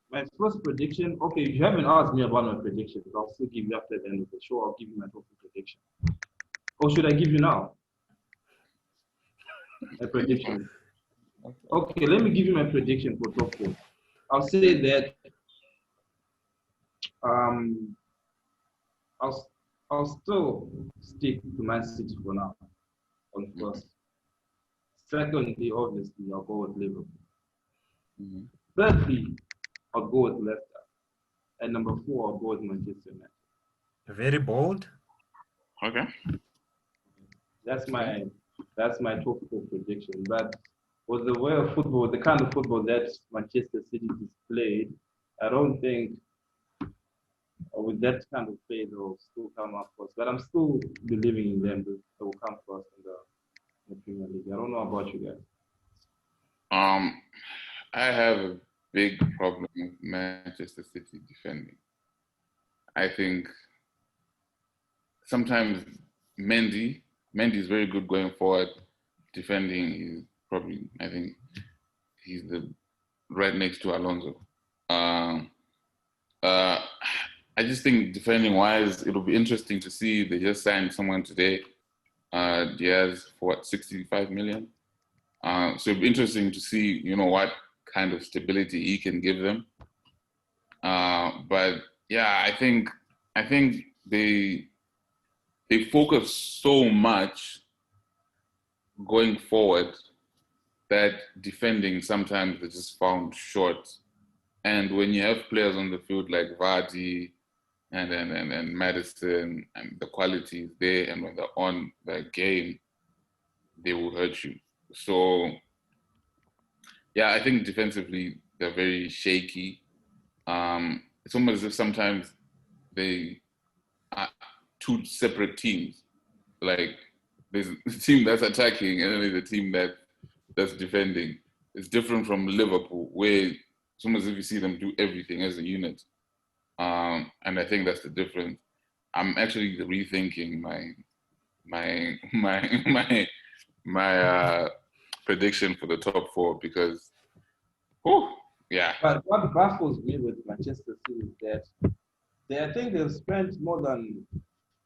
my first prediction. Okay, if you haven't asked me about my predictions, I'll still give you after the end of the show. I'll give you my total prediction. Or should I give you now? A prediction. Okay, let me give you my prediction for top four. I'll say that um, I'll still stick to Man City for now on first. Secondly, obviously, I'll go with Liverpool. Mm-hmm. Thirdly, I'll go with Leicester. And number four, I'll go with Manchester United. Very bold. Okay. That's my top four prediction. But with the way of football, the kind of football that Manchester City displayed, I don't think with that kind of play they'll still come up first. But I'm still believing in them that they will come first in the Premier League. I don't know about you guys. I have a big problem with Manchester City defending. I think sometimes Mendy is very good going forward. Defending is probably, I think, he's the right next to Alonso. I just think defending wise, it'll be interesting to see. They just signed someone today, Diaz, for what, 65 million. So it'll be interesting to see, what kind of stability he can give them. But yeah, I think they focus so much going forward that defending sometimes they just found short. And when you have players on the field like Vardy and Madison and the quality is there, and when they're on the game, they will hurt you. So yeah, I think defensively they're very shaky. It's almost as if sometimes they are two separate teams. Like there's a team that's attacking and then there's a team that's defending. It's different from Liverpool, where it's almost as if you see them do everything as a unit. And I think that's the difference. I'm actually rethinking my prediction for the top four because, yeah. But what baffles me with Manchester City is that I think they've spent more than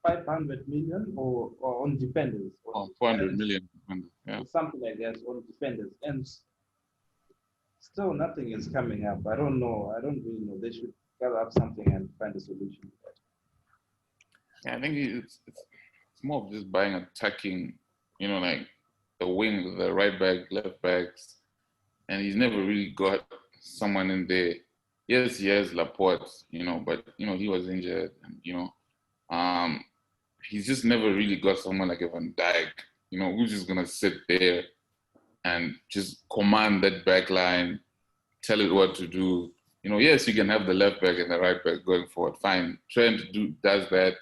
500 million or on defenders. 400 million. Yeah. Something like that on defenders. And still nothing is coming up. I don't know. I don't really know. They should gather up something and find a solution to that. Yeah, I think it's more of just buying attacking, like the wing, the right back, left backs. And he's never really got someone in there. Yes, he has Laporte, but he was injured, and he's just never really got someone like a Van Dijk, who's just gonna sit there and just command that back line, tell it what to do. Yes, you can have the left back and the right back going forward. Fine, Trent does that.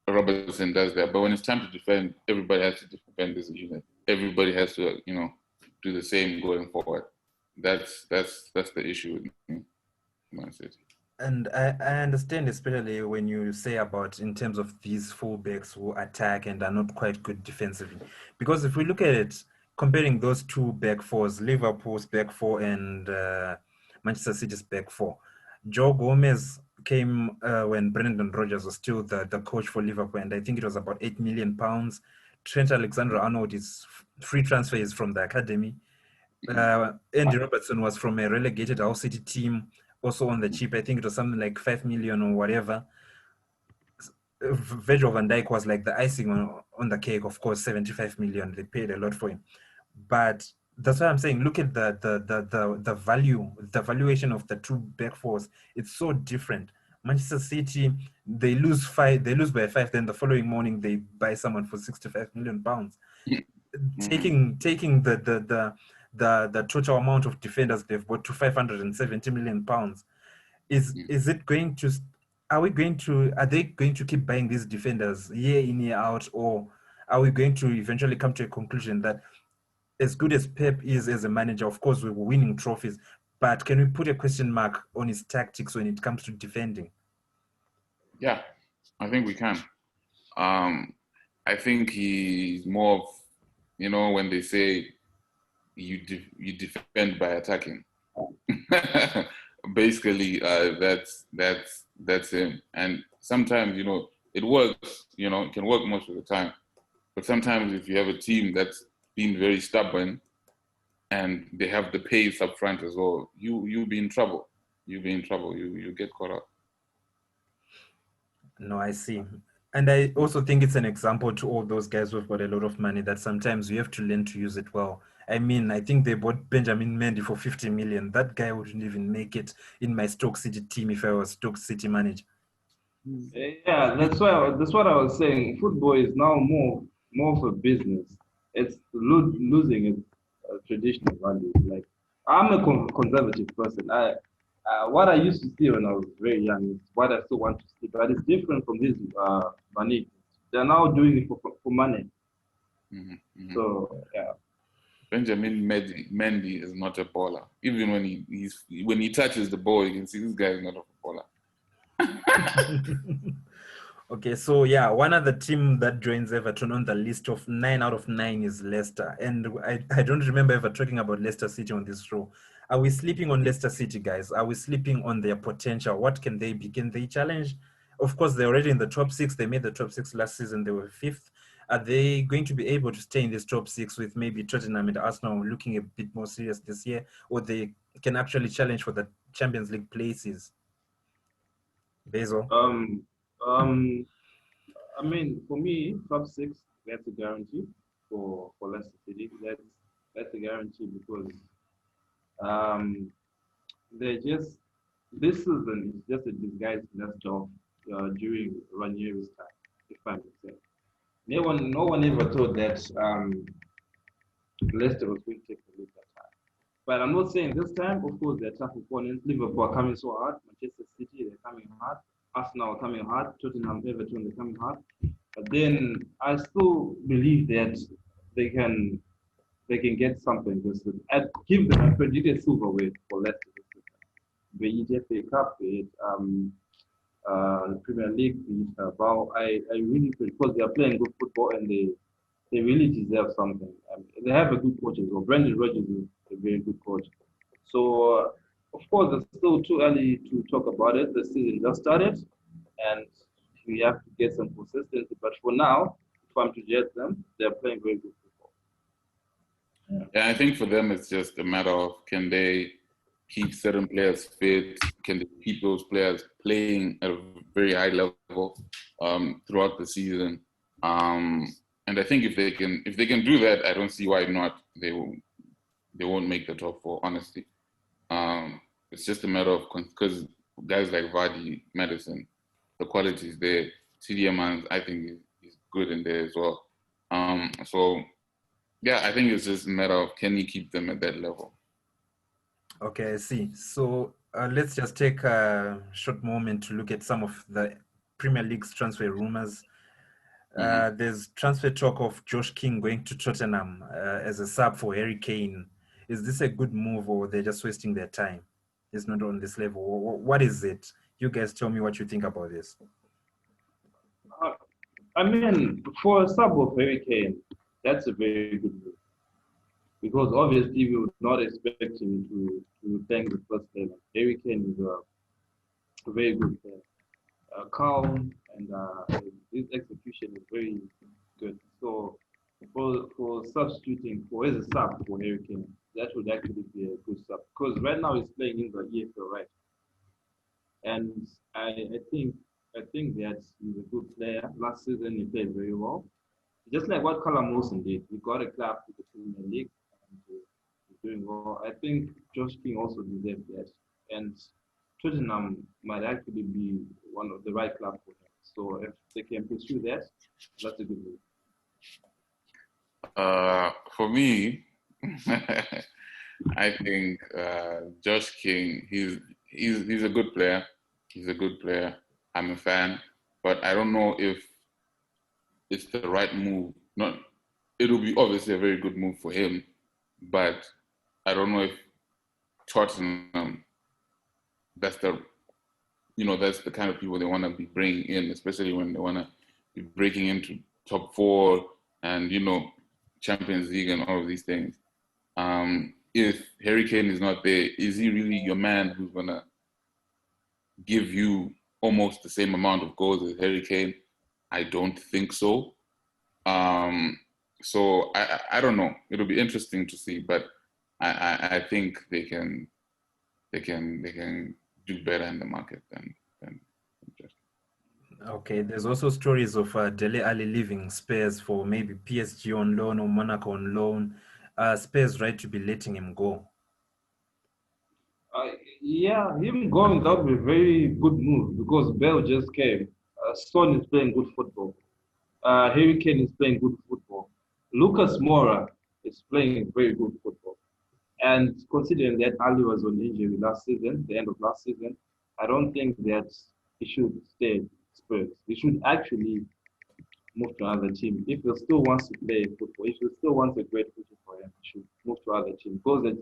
Robertson does that, but when it's time to defend, everybody has to defend as a unit. Everybody has to, do the same going forward. That's the issue with Man City. And I understand, especially when you say about in terms of these fullbacks who attack and are not quite good defensively. Because if we look at it, comparing those two back fours, Liverpool's back four and Manchester City's back four. Joe Gomez came when Brendan Rodgers was still the coach for Liverpool, and I think it was about £8 million. Trent Alexander-Arnold is free transfers from the academy. Andy Robertson was from a relegated Hull City team, also on the cheap. I think it was something like 5 million or whatever. Virgil van Dijk was like the icing on the cake. Of course, 75 million. They paid a lot for him, but that's why I'm saying look at the valuation of the two back fours. It's so different. Manchester City, they lose by 5, then the following morning they buy someone for 65 million pounds. Taking the total amount of defenders they've bought to 570 million pounds. Is it going to are they going to keep buying these defenders year in, year out, or are we going to eventually come to a conclusion that as good as Pep is as a manager, of course we're winning trophies, but can we put a question mark on his tactics when it comes to defending? Yeah, I think we can. I think he's more of, when they say you defend by attacking. Basically, that's him. And sometimes, it works. It can work most of the time. But sometimes if you have a team that's been very stubborn and they have the pace up front as well, you'll be in trouble. You'll be in trouble. You get caught up. No, I see. And I also think it's an example to all those guys who've got a lot of money that sometimes you have to learn to use it well. I mean, I think they bought Benjamin Mendy for 50 million. That guy wouldn't even make it in my Stoke City team if I was Stoke City manager. Yeah, that's what I was saying. Football is now more of a business. It's losing its traditional values. Like, I'm a conservative person. What I used to see when I was very young is what I still want to see, but it's different from these money. They're now doing it for money. So yeah. Benjamin Mendy is not a baller. Even when he touches the ball, you can see this guy is not a footballer. Okay, so yeah, one other team that joins Everton on the list of 9 out of 9 is Leicester. And I don't remember ever talking about Leicester City on this show. Are we sleeping on Leicester City, guys? Are we sleeping on their potential? What can they be? Can they challenge? Of course, they're already in the top 6. They made the top 6 last season. They were 5th. Are they going to be able to stay in this top 6 with maybe Tottenham and Arsenal looking a bit more serious this year? Or they can actually challenge for the Champions League places? Basil? I mean, for me, top 6, that's a guarantee for Leicester City. That's a guarantee because they just this season is just a disguised nest of during Ranieri's time, if I may say. No one ever thought that Leicester was going to take the lead that time. But I'm not saying this time. Of course, they're tough opponents. Liverpool are coming so hard. Manchester City, they're coming hard. Arsenal are coming hard. Tottenham, Everton, they're coming hard. But then I still believe that they can get something this season. I'd give them a predicted silverweight for Leicester this season. Be it FA Cup, be it the Premier League, be it BAL. I really feel because they are playing good football and they really deserve something. They have a good coach as well. Brendan Rodgers is a very good coach. So, of course, it's still too early to talk about it. The season just started, and we have to get some consistency. But for now, if I'm to judge them, they're playing very good football. Yeah, I think for them, it's just a matter of can they keep certain players fit? Can they keep those players playing at a very high level throughout the season? And I think if they can do that, I don't see why not. They won't make the top 4. Honestly, it's just a matter of because guys like Vardy, Madison, the quality is there. CDM, I think is good in there as well. So yeah, I think it's just a matter of can you keep them at that level. Okay, I see. So let's just take a short moment to look at some of the Premier League's transfer rumors. There's transfer talk of Josh King going to Tottenham as a sub for Harry Kane. Is this a good move or they're just wasting their time? It's not on this level. What is it? You guys tell me what you think about this. I mean, for a sub of Harry Kane, that's a very good move. because obviously we would not expect him to tank the first 11. Harry Kane is a very good player, calm, and his execution is very good. So for substituting for as a sub for Harry Kane, that would actually be a good sub because right now he's playing in the EFL, right? And I think that he's a good player. Last season he played very well, just like what Callum Wilson did. He got a club to the Premier League and he's doing well. I think Josh King also deserves that, and Tottenham might actually be one of the right club for him. So if they can pursue that, that's a good move. For me, I think Josh King. He's a good player. He's a good player. I'm a fan, but I don't know if it's the right move. Not, it'll be obviously a very good move for him, but I don't know if Tottenham. That's that's the kind of people they want to be bringing in, especially when they want to be breaking into top four and Champions League and all of these things. If Harry Kane is not there, is he really your man who's gonna give you almost the same amount of goals as Harry Kane? I don't think so. So I don't know. It'll be interesting to see, but I think they can do better in the market than just. Okay, there's also stories of Dele Alli leaving Spurs for maybe PSG on loan or Monaco on loan. Spurs right to be letting him go. Yeah, him going that would be a very good move because Bell just came. Son is playing good football. Harry Kane is playing good football. Lucas Moura is playing very good football. And considering that Ali was on injury last season, the end of last season, I don't think that he should stay at Spurs. He should actually move to another team. If he still wants to play football, if he still wants a great future for him, he should move to another team. Because at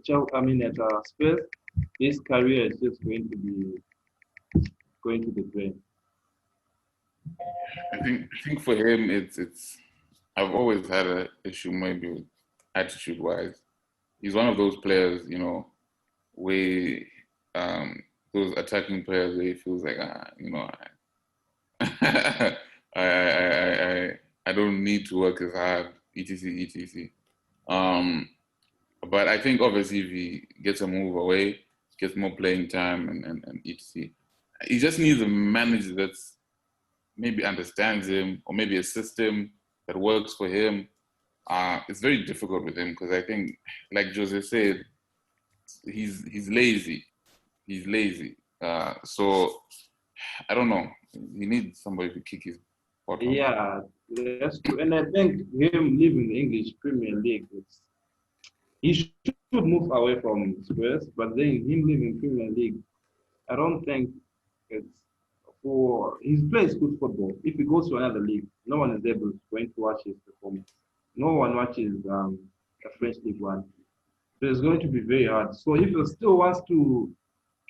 Spurs, his career is just going to be going to the drain. I think for him it's I've always had an issue maybe with attitude wise. He's one of those players, where those attacking players where he feels like I don't need to work as hard, etc. etc. But I think obviously if he gets a move away, gets more playing time and etc. He just needs a manager that's maybe understands him or maybe a system that works for him. It's very difficult with him because I think, like Jose said, he's lazy. He's lazy. So I don't know. He needs somebody to kick his butt on. Yeah, that's true. And I think him leaving the English Premier League, he should move away from Spurs, but then him leaving Premier League, I don't think it's for he plays good football. If he goes to another league, no one is going to watch his performance. No one watches a French League One. So it's going to be very hard. So if he still wants to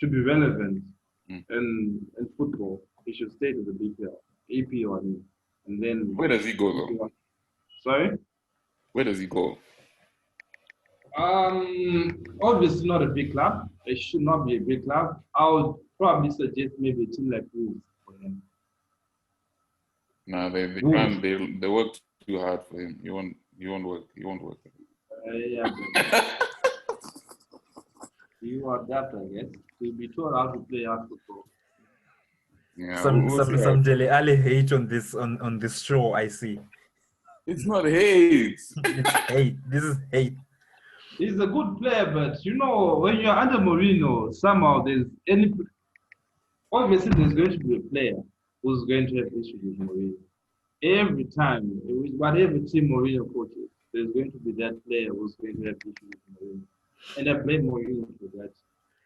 be relevant in football, he should stay to the BPL, APL, and then. Where does he go though? Sorry. Where does he go? Obviously not a big club. It should not be a big club. I would probably suggest maybe a team like Wolves for him. Nah, they work too hard for him. He won't work. Yeah, you are that, I guess. You'll be told how to play hard football. Yeah, Some Dele Alli hate on this show. I see. It's not hate. It's hate. This is hate. He's a good player, but when you're under Mourinho, somehow obviously there's going to be a player who's going to have issues with Mourinho. Every time, whatever team Mourinho coaches, there's going to be that player who's going to have issues with Mourinho. And I blame Mourinho for that,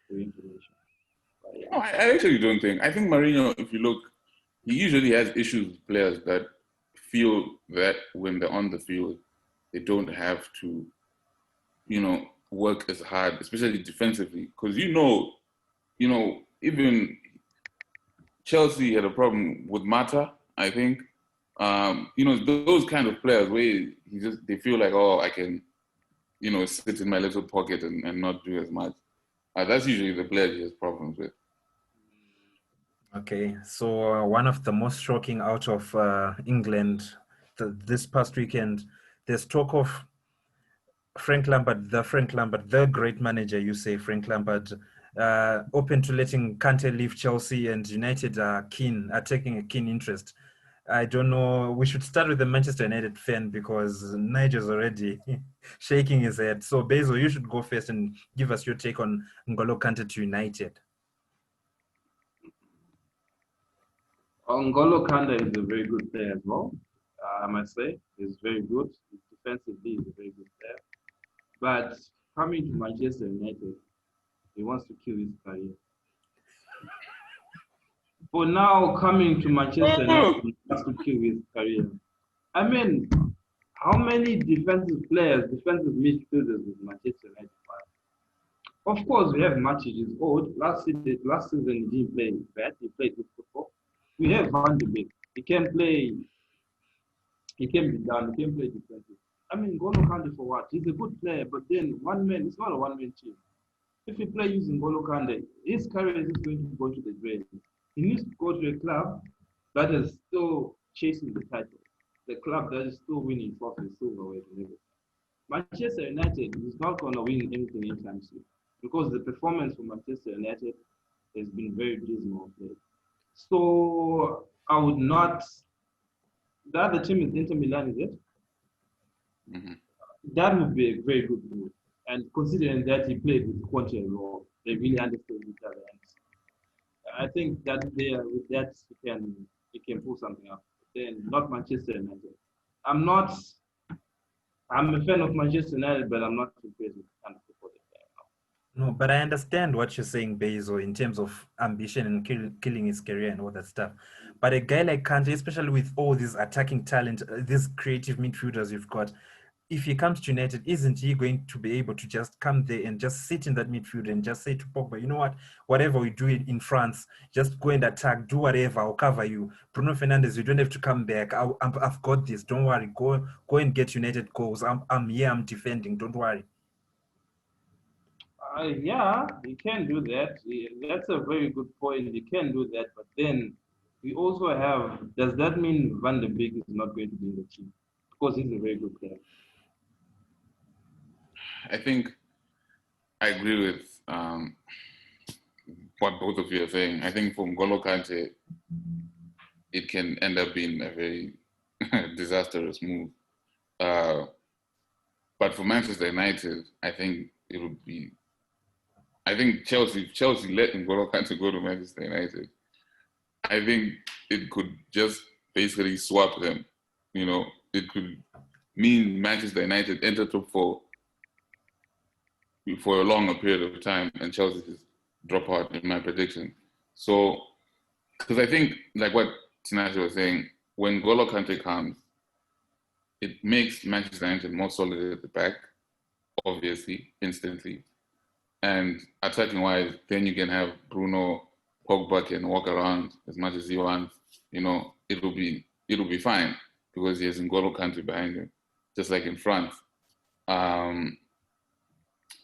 for information. Yeah. No, I actually don't think. I think Mourinho, if you look, he usually has issues with players that feel that when they're on the field, they don't have to, work as hard, especially defensively. Because even Chelsea had a problem with Mata, I think. Those kind of players where they feel like, oh, I can, sit in my little pocket and not do as much. That's usually the player he has problems with. Okay, so one of the most shocking out of England this past weekend, there's talk of Frank Lampard, the great manager, you say, Frank Lampard, open to letting Kante leave Chelsea, and United are taking a keen interest. I don't know. We should start with the Manchester United fan because Nigel's already shaking his head. So, Basil, you should go first and give us your take on N'Golo Kante to United. N'Golo Kante is a very good player as well. I must say, he's very good. Defensively, he's a very good player. But coming to Manchester United, he wants to kill his career. For now, coming to Manchester United, he wants to kill his career. I mean, how many defensive midfielders with Manchester United? Of course, we have Matic, he's old. Last season, he didn't play bad. He played good football. We have Van de Beek. He can play. He can be down. He can play defensive. I mean, N'Golo Kante for what? He's a good player, but then one man. It's not a one-man team. If he play using N'Golo Kante, his career is just going to go to the drain. He needs to go to a club that is still chasing the title. The club that is still winning trophies, silverware, and everything. Manchester United is not going to win anything anytime soon because the performance for Manchester United has been very dismal. So I would not. The other team is Inter Milan, is it? Mm-hmm. That would be a very good move. And considering that he played with Conte and Raw, they really understood each other. And I think that with that he can pull something up. Then not Manchester United. I'm a fan of Manchester United, but I'm not too crazy with kind of football they play now. No, but I understand what you're saying, Basil, in terms of ambition and killing his career and all that stuff. But a guy like Kante, especially with all these attacking talent, these creative midfielders you've got, if he comes to United, isn't he going to be able to just come there and just sit in that midfield and just say to Pogba, you know what, whatever we do in France, just go and attack, do whatever, I'll cover you. Bruno Fernandes, you don't have to come back. I've got this. Don't worry. Go and get United goals. I'm here. I'm defending. Don't worry. Yeah, he can do that. That's a very good point. He can do that, but then we also have. Does that mean Van de Beek is not going to be in the team because he's a very good player? I think I agree with what both of you are saying. I think for N'Golo Kante, it can end up being a very disastrous move. But for Manchester United, I think it would be. I think Chelsea let N'Golo Kante go to Manchester United. I think it could just basically swap them. It could mean Manchester United enter top four for a longer period of time, and Chelsea just drop out in my prediction. So, because I think, like what Tinashe was saying, when N'Golo Kante comes, it makes Manchester United more solid at the back, obviously, instantly. And attacking wise, then you can have Bruno, Pogba can walk around as much as he wants. It'll be fine because he has N'Golo Kante behind him, just like in France.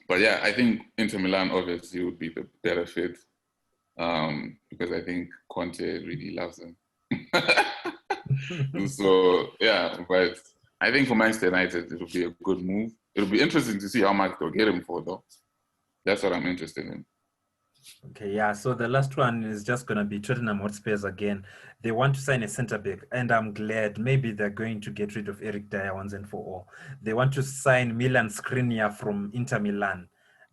But yeah, I think Inter Milan obviously would be the better fit because I think Conte really loves him. So yeah, but I think for Manchester United, it'll be a good move. It'll be interesting to see how much they'll get him for, though. That's what I'm interested in. Okay, yeah. So the last one is just going to be Tottenham Hotspurs again. They want to sign a centre back, and I'm glad maybe they're going to get rid of Eric Dyer once and for all. They want to sign Milan Skriniar from Inter Milan.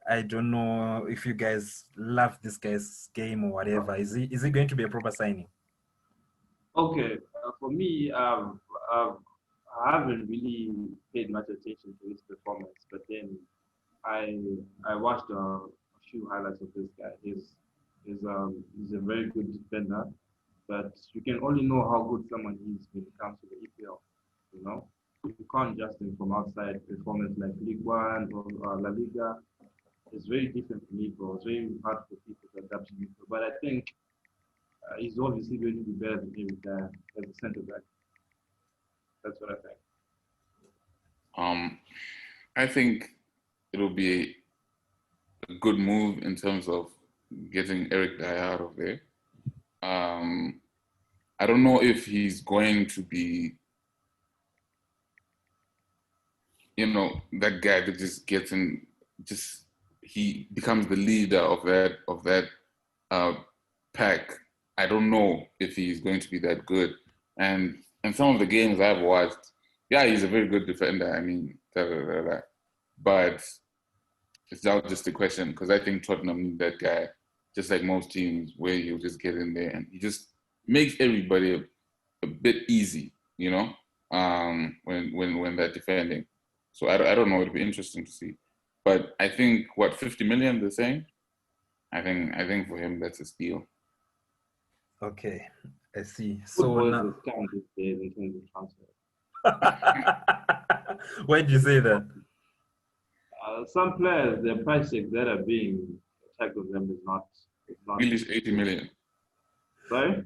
I don't know if you guys love this guy's game or whatever. Is he going to be a proper signing? Okay, for me, I haven't really paid much attention to his performance, but then I watched a few highlights of this guy. He's a very good defender, but you can only know how good someone is when it comes to the EPL. You can't judge him from outside. Performance like League One or La Liga is very different from EPL. It's very hard for people to adapt to EPL. But I think he's obviously going to be better than David Dyer as a centre back. That's what I think. I think it'll be a good move in terms of getting Eric Dyer out of there. I don't know if he's going to be, that guy that just gets in, he becomes the leader of that pack. I don't know if he's going to be that good. And in some of the games I've watched, yeah, he's a very good defender. I mean, but it's now just a question because I think Tottenham need that guy, just like most teams, where he'll just get in there and he just makes everybody a bit easy, when they're defending. So I don't know. It'll be interesting to see. But I think 50 million they're saying. I think for him that's a steal. Okay, I see. Football So now, is a scam these days in terms of transfer. why did you say that? Some players, their price tag that are being attacked on them is not. Grealish 80 million. Sorry?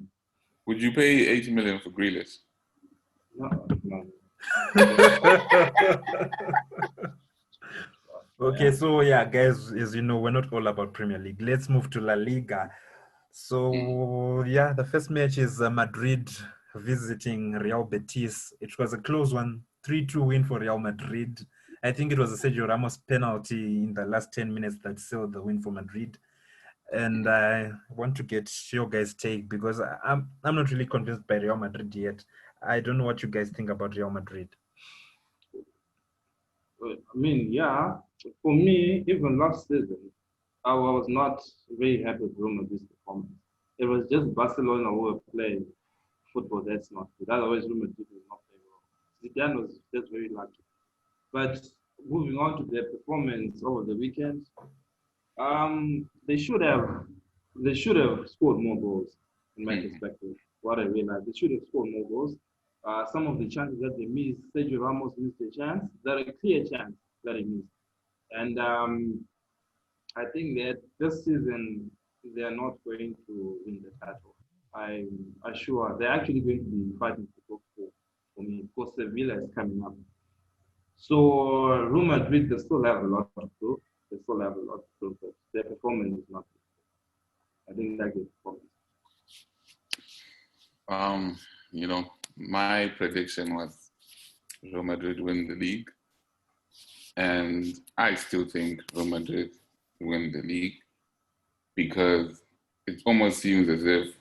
Would you pay 80 million for Grealish? No. Okay, so yeah, guys, as you know, we're not all about Premier League. Let's move to La Liga. So yeah, the first match is Madrid visiting Real Betis. It was a close one, 3-2 win for Real Madrid. I think it was a Sergio Ramos penalty in the last 10 minutes that sealed the win for Madrid. And I want to get your guys' take because I'm not really convinced by Real Madrid yet. I don't know what you guys think about Real Madrid. I mean, yeah, for me, even last season, I was not very happy with Real Madrid's performance. It was just Barcelona who were playing football that's not good. Otherwise, Real Madrid was not playing well. Zidane was just very lucky. But moving on to their performance over the weekend, they should have scored more goals in my perspective. What I realized, they should have scored more goals. Some of the chances that they missed, Sergio Ramos missed a chance, that a clear chance that he missed. And I think that this season they are not going to win the title. I'm sure they're actually going to be fighting for top four for me because Sevilla is coming up. So Real Madrid, they still have a lot to prove. They still have a lot to prove, but their performance is not good. I think that's their performance. My prediction was Real Madrid win the league. And I still think Real Madrid win the league because it almost seems as if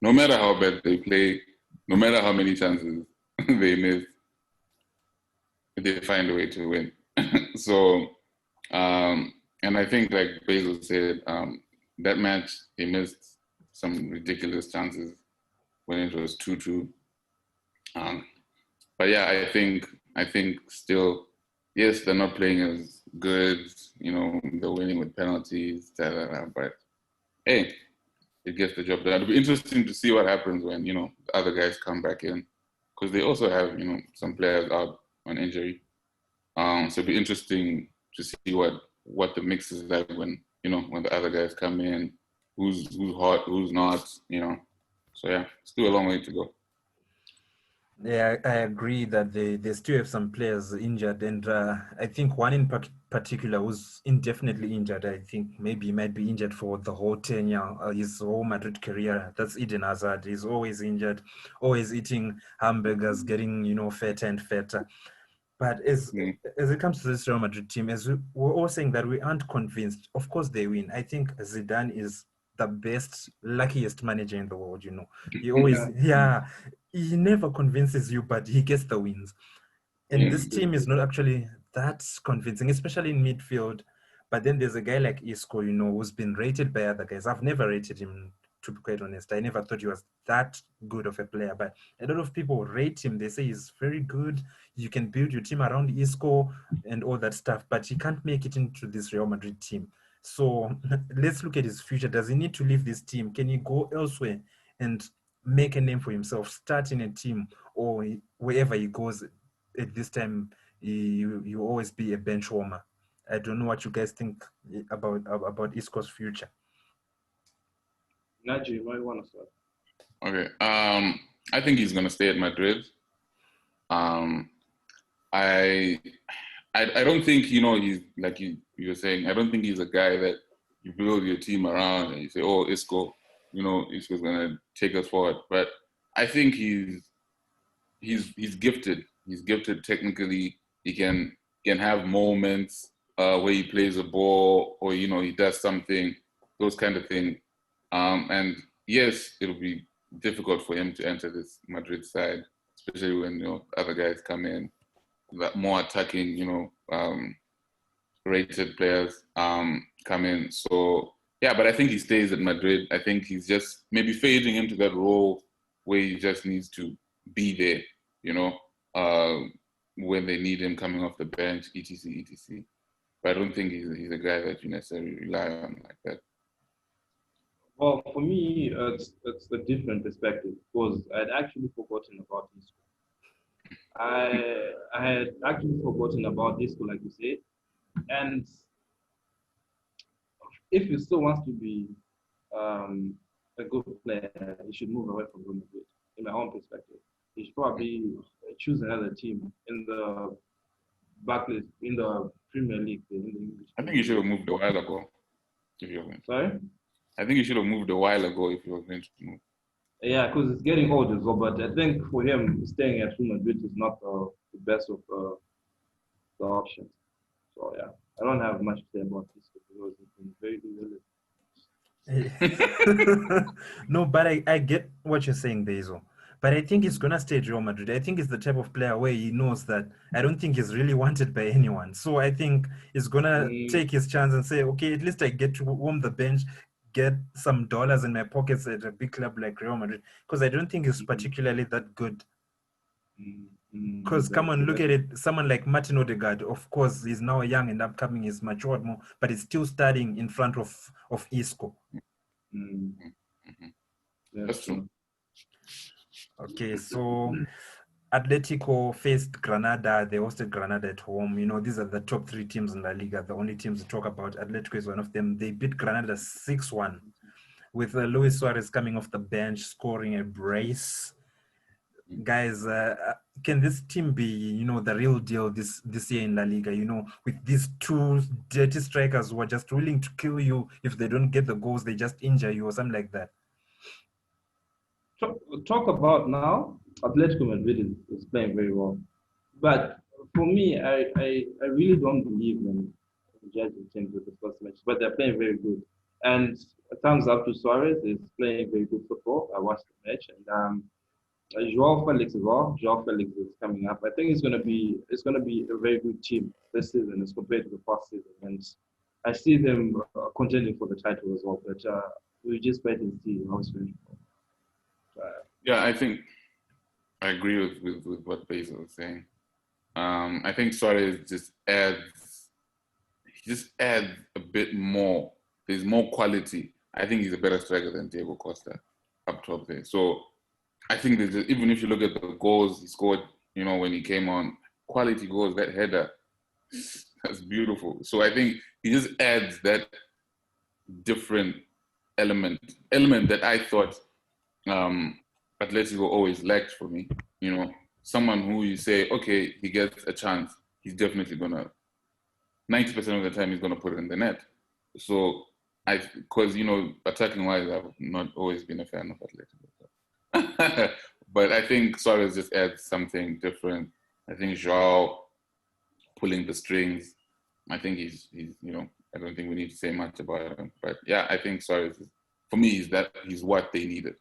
no matter how bad they play, no matter how many chances they miss, they find a way to win. So, and I think like Basil said, that match, they missed some ridiculous chances when it was 2-2. But yeah, I think still, yes, they're not playing as good, they're winning with penalties, but hey, it gets the job done. It'll be interesting to see what happens when, the other guys come back in, because they also have, some players out on injury. So it'll be interesting to see what the mix is like when, when the other guys come in, who's hot, who's not, So yeah, still a long way to go. Yeah, I agree that they still have some players injured, and I think one in particular who's indefinitely injured. I think maybe he might be injured for the whole tenure, his whole Madrid career. That's Eden Hazard. He's always injured, always eating hamburgers, getting fatter and fatter. But as it comes to this Real Madrid team, as we're all saying that we aren't convinced. Of course they win. I think Zidane is the best, luckiest manager in the world. He always, he never convinces you, but he gets the wins. And this team is not actually that convincing, especially in midfield. But then there's a guy like Isco, who's been rated by other guys. I've never rated him, to be quite honest. I never thought he was that good of a player. But a lot of people rate him. They say he's very good. You can build your team around Isco and all that stuff. But he can't make it into this Real Madrid team. So let's look at his future. Does he need to leave this team? Can he go elsewhere and make a name for himself, start in a team, or wherever he goes at this time, he will always be a bench warmer? I don't know what you guys think about Isco's future. Naji, you might want to start. Okay. I think he's gonna stay at Madrid. I I don't think, he's like you were saying, I don't think he's a guy that you build your team around and you say, oh, Isco, Isco's gonna take us forward. But I think he's gifted. He's gifted technically. He can have moments where he plays a ball or he does something, those kind of things. And yes, it'll be difficult for him to enter this Madrid side, especially when other guys come in, that more attacking, rated players come in. So yeah, but I think he stays at Madrid. I think he's just maybe fading into that role where he just needs to be there, when they need him coming off the bench, etc., etc. But I don't think he's a guy that you necessarily rely on like that. Well, for me, it's a different perspective because I'd actually forgotten about this. I had actually forgotten about this, like you said, and if he still wants to be a good player, he should move away from Real Madrid. In my own perspective, he should probably choose another team in the backlist in the Premier League, in the English. I think he should have moved a while ago. If you're going. Sorry. I think he should have moved a while ago if he was going to move. Yeah, because it's getting old as well. But I think for him, staying at Real Madrid is not the best of the options. So yeah, I don't have much to say about this because it's been very irrelevant. No, but I get what you're saying, Bezo. But I think he's gonna stay at Real Madrid. I think he's the type of player where he knows that I don't think he's really wanted by anyone. So I think he's gonna take his chance and say, okay, at least I get to warm the bench, get some dollars in my pockets at a big club like Real Madrid. Because I don't think he's particularly that good. Because come on, look at it. Someone like Martin Odegaard, of course, he's now young and upcoming, he's matured more, but he's still starting in front of Isco. That's true. Okay, so Atletico faced Granada. They hosted Granada at home. These are the top 3 teams in La Liga, the only teams to talk about. Atletico is one of them. They beat Granada 6-1 with Luis Suarez coming off the bench, scoring a brace. Guys, can this team be, the real deal this year in La Liga, with these 2 dirty strikers who are just willing to kill you? If they don't get the goals, they just injure you or something like that. Talk about now, Atletico Madrid is playing very well. But for me, I really don't believe in judging teams with the first match, but they're playing very good. And thumbs up to Suarez, is playing very good football. I watched the match, and Joao Felix as well. Joao Felix is coming up. I think it's gonna be a very good team this season as compared to the past season, and I see them contending for the title as well. But we just wait and see how it's going to go. Yeah, I think I agree with what Basil was saying. I think Suarez just adds a bit more. There's more quality. I think he's a better striker than Diego Costa up top there. So I think even if you look at the goals he scored, when he came on, quality goals, that header, that's beautiful. So I think he just adds that different element that I thought Atletico always lacked for me. Someone who you say, okay, he gets a chance, he's definitely 90% of the time he's gonna put it in the net. So because attacking wise, I've not always been a fan of Atletico. But I think Suarez just adds something different. I think Joao pulling the strings. I think he's I don't think we need to say much about him. But yeah, I think Suarez for me he's what they needed.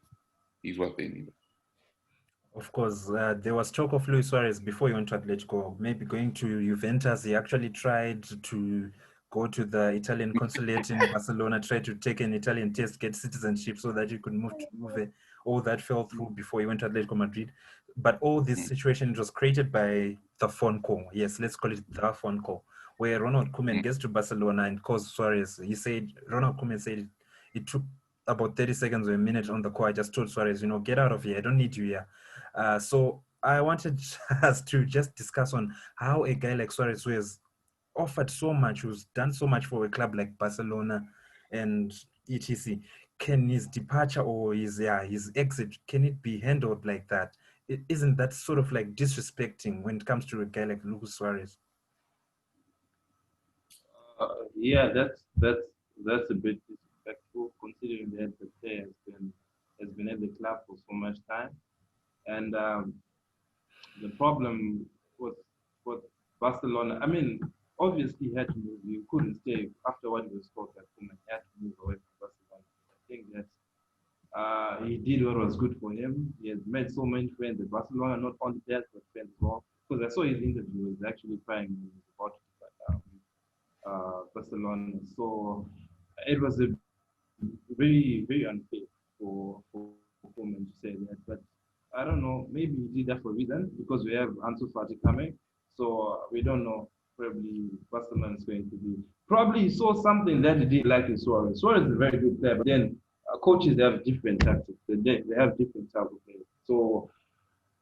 He's what they needed. Of course, there was talk of Luis Suarez before he went to Atletico, maybe going to Juventus. He actually tried to go to the Italian consulate in Barcelona, tried to take an Italian test, get citizenship so that he could move to Juve. All that fell through before he went to Atletico Madrid. But all this situation was created by the phone call. Yes, let's call it the phone call, where Ronald Koeman gets to Barcelona and calls Suarez. Ronald Koeman said it took about 30 seconds or a minute on the call. I just told Suarez, get out of here. I don't need you here. So I wanted us to just discuss on how a guy like Suarez, who has offered so much, who's done so much for a club like Barcelona and etc., can his departure or his exit, can it be handled like that? Isn't that sort of like disrespecting when it comes to a guy like Luis Suarez? Yeah, that's a bit disrespectful considering that the player has been at the club for so much time, and the problem with with Barcelona. I mean, obviously he had to move. You couldn't stay after what he was taught at Koeman. He had to move away from Barcelona. I think that he did what was good for him. He has made so many friends at Barcelona, not only players but friends as well. Because I saw his interview, he was actually crying when he was about to depart, Barcelona. So it was a very, very unfair for Koeman to say that. But I don't know, maybe he did that for a reason because we have Ansu Fati coming. So we don't know. Probably Barcelona is going to be. Probably he saw something that he didn't like in Suarez. Suarez is a very good player, but then coaches they have different tactics. They have different type of players. So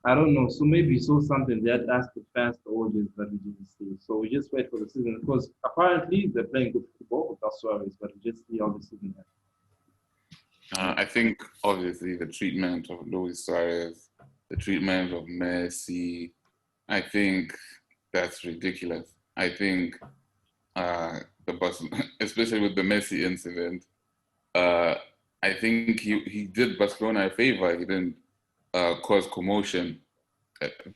I don't know. So maybe he saw something that asked the fans, the audience that we didn't see. So we just wait for the season because apparently they're playing good football without Suarez, but we just see how the season ends. I think obviously the treatment of Luis Suarez, the treatment of Messi, I think that's ridiculous. I think the bus, especially with the Messi incident, uh, I think he did Barcelona a favor. He didn't cause commotion.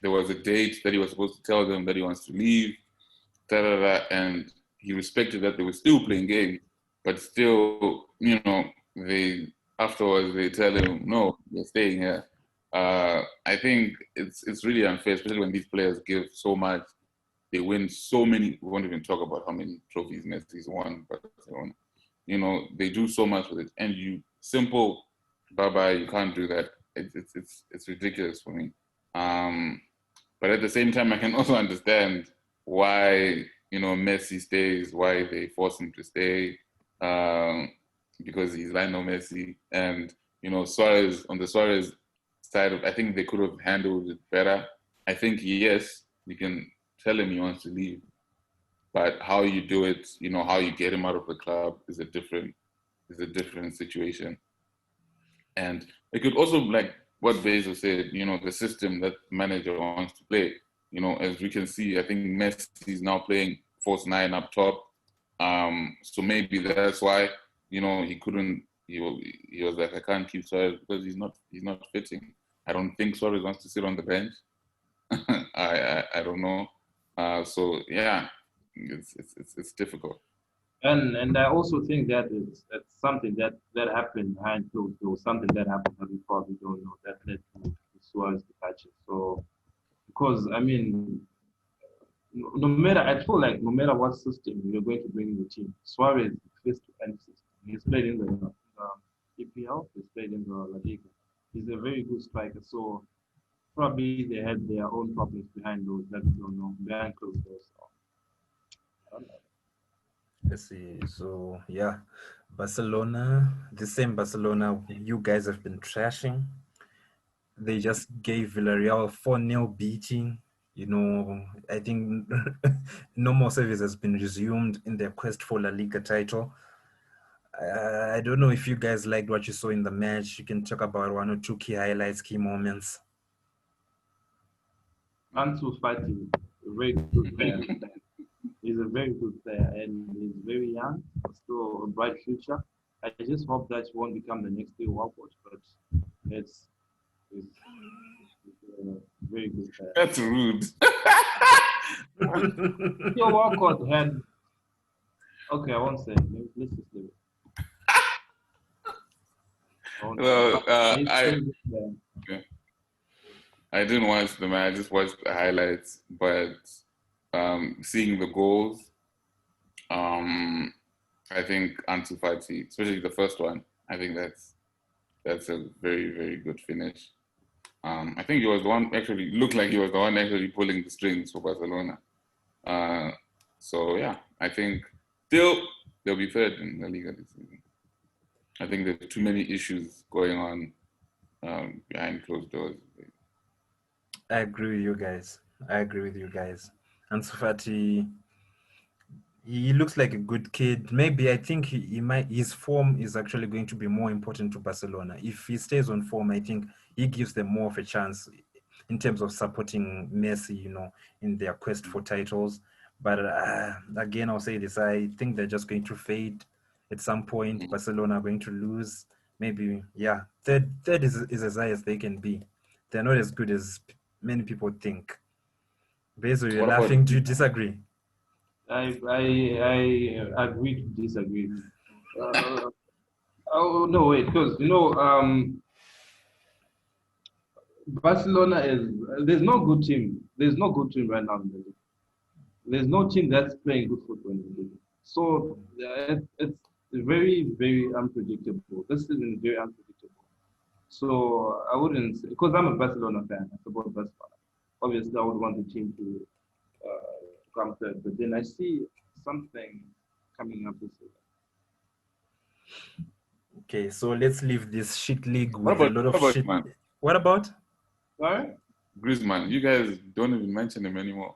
There was a date that he was supposed to tell them that he wants to leave, da da da, and he respected that they were still playing games, but still, they afterwards they tell him, no, you're staying here. I think it's really unfair, especially when these players give so much. They win so many. We won't even talk about how many trophies Messi's won, but they do so much with it, and you simple bye bye. You can't do that. It's ridiculous for me. But at the same time, I can also understand why Messi stays, why they force him to stay, because he's Lionel Messi, and Suarez on the Suarez side of, I think they could have handled it better. I think yes, you can tell him he wants to leave, but how you do it, how you get him out of the club is a different situation. And it could also, like what Bezos said, the system that the manager wants to play. As we can see, I think Messi is now playing false nine up top. So maybe that's why, he couldn't. He was like, I can't keep Suarez because he's not fitting. I don't think Suarez wants to sit on the bench. I don't know. So yeah, it's difficult. And I also think that it's something that happened behind closed doors, something that happened that we probably don't know that led to Suarez departure. So because I mean, no matter I feel like no matter what system you're going to bring in the team, Suarez fits to any system. He's played in the EPL, he's played in the La Liga. He's a very good striker. So probably they had their own problems behind those that we don't know behind closed doors. So, I don't know. Let's see. So yeah, Barcelona, the same Barcelona you guys have been trashing. They just gave Villarreal 4-0 beating. I think no more service has been resumed in their quest for La Liga title. I don't know if you guys liked what you saw in the match. You can talk about one or two key highlights, key moments. Ansu Fati, a very good player. He's a very good player and he's very young, still a bright future. I just hope that he won't become the next Theo Walcott, but it's a very good player. That's rude. Theo Walcott had, okay, I won't say, let's just leave it. Well, I didn't watch the match. I just watched the highlights. But seeing the goals, I think Ansu Fati, especially the first one, I think that's a very, very good finish. I think he was the one actually looked like he was the one actually pulling the strings for Barcelona. So yeah, I think still they'll be third in the Liga this season. I think there's too many issues going on behind closed doors. I agree with you guys. Ansu Fati, he looks like a good kid. Maybe I think his form is actually going to be more important to Barcelona. If he stays on form, I think he gives them more of a chance in terms of supporting Messi, in their quest for titles. But again, I'll say this: I think they're just going to fade at some point. Barcelona are going to lose. Maybe, yeah. Third is as high as they can be. They're not as good as many people think. Bezo, you're What about laughing. Do you disagree? I agree to disagree. Oh no, wait, because Barcelona is there's no good team. There's no good team right now in the league. There's no team that's playing good football in the league. So it's very, very unpredictable. This season is very unpredictable. So I wouldn't, because I'm a Barcelona fan. I support Barcelona. Obviously, I would want the team to come third, but then I see something coming up this season. Okay, so let's leave this shit league what with a about lot what of about shit. man? What about? Sorry? Griezmann? You guys don't even mention him anymore.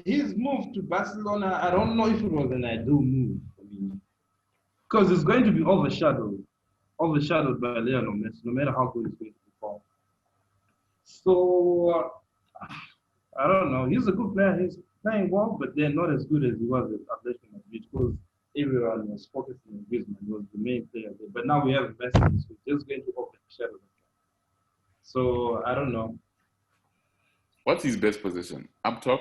His move to Barcelona, I don't know if it was an ideal move. I mean, because it's going to be overshadowed by Lionel Messi, no matter how good he's going to perform. So I don't know. He's a good player. He's playing well, but they're not as good as he was at Atletico Madrid because everyone was focusing on Griezmann. He was the main player there. But now we have Messi, so it's just going to overshadow them. So I don't know. What's his best position? Up top,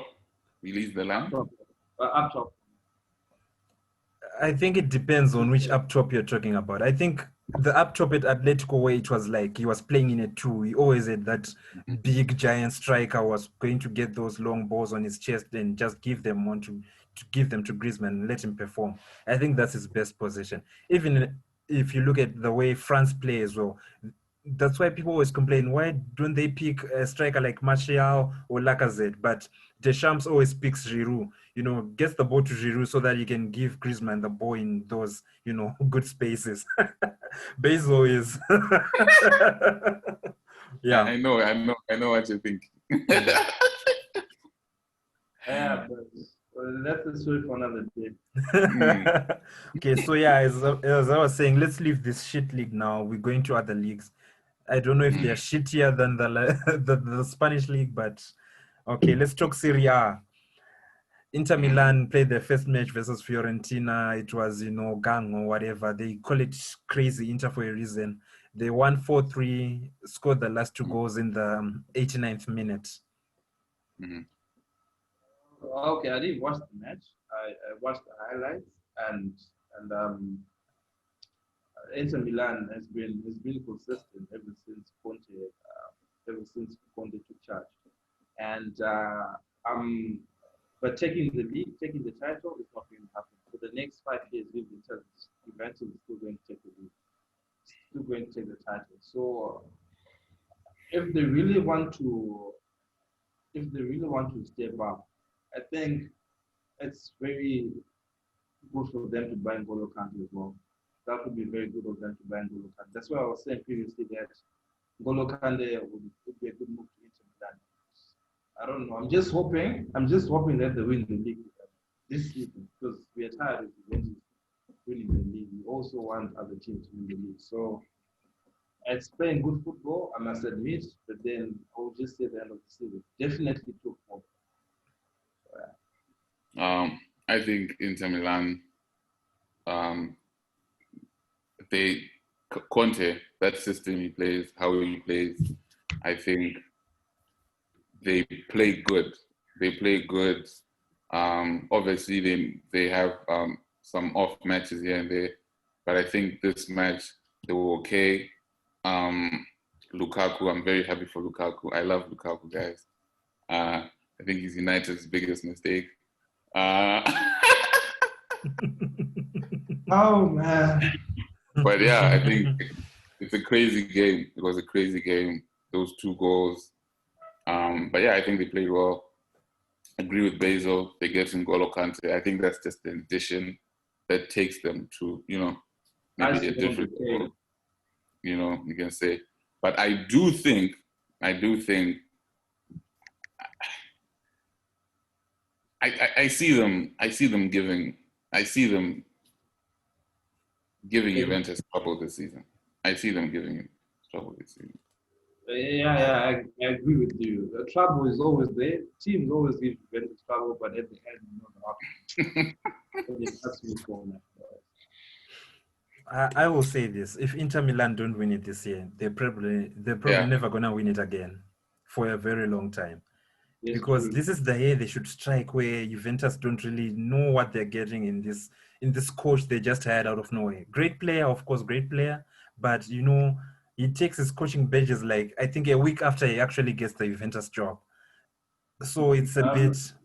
release the Up line. top, up top. I think it depends on which up top you're talking about. I think the up top at Atletico, where it was like he was playing in a two, he always had that big giant striker was going to get those long balls on his chest and just give them to give them to Griezmann and let him perform. I think that's his best position. Even if you look at the way France play as well, that's why people always complain, why don't they pick a striker like Martial or Lacazette? But Deschamps always picks Giroud, gets the ball to Giroud so that he can give Griezmann the ball in those, good spaces. Bezo is, yeah. I know what you think. Yeah, but that's a story for another day. Okay, so yeah, as I was saying, let's leave this shit league now. We're going to other leagues. I don't know if they're shittier than the Spanish league, but okay, let's talk Serie A. Inter Milan played their first match versus Fiorentina. It was, gang or whatever. They call it crazy Inter for a reason. They won 4-3, scored the last two goals in the 89th minute. Okay, I didn't watch the match. I watched the highlights and Inter Milan has been consistent ever since Conte took charge, and but taking the league, taking the title is not going to happen for the next 5 years. Juventus is still going to take the league, still going to take the title. So if they really want to, step up, I think it's very good for them to buy N'Golo Kante as well. That would be very good of them to buy N'Golo Kante. That's why I was saying previously that N'Golo Kante would be a good move to Inter Milan. I don't know. I'm just hoping that they win the league this season because we are tired of winning the league. We also want other teams to win the league. So it's playing good football, I must admit, but then I'll just say at the end of the season, definitely top four. I think Inter Milan, Conte, that system he plays, how he plays, I think they play good. They play good. Obviously, they have some off matches here and there, but I think this match they were okay. Lukaku, I'm very happy for Lukaku. I love Lukaku, guys. I think he's United's biggest mistake. Oh man! But yeah, I think it's a crazy game. It was a crazy game. Those two goals. But yeah, I think they played well. I agree with Basil. They get N'Golo Kante. I think that's just an addition that takes them to, maybe a different level, you can say. But I do think, I see them giving Juventus trouble this season. I see them giving him trouble this season. I agree with you. The trouble is always there. Teams always give Juventus trouble, but at the end, you know the outcome. So they ask me for that. I will say this: if Inter Milan don't win it this year, they're probably Yeah, never gonna win it again for a very long time. Yes, Because true. this is the year they should strike, where Juventus don't really know what they're getting in this coach they just hired out of nowhere. Great player, of course, great player, but he takes his coaching badges like I think a week after he actually gets the Juventus job. So it's a bit, Um,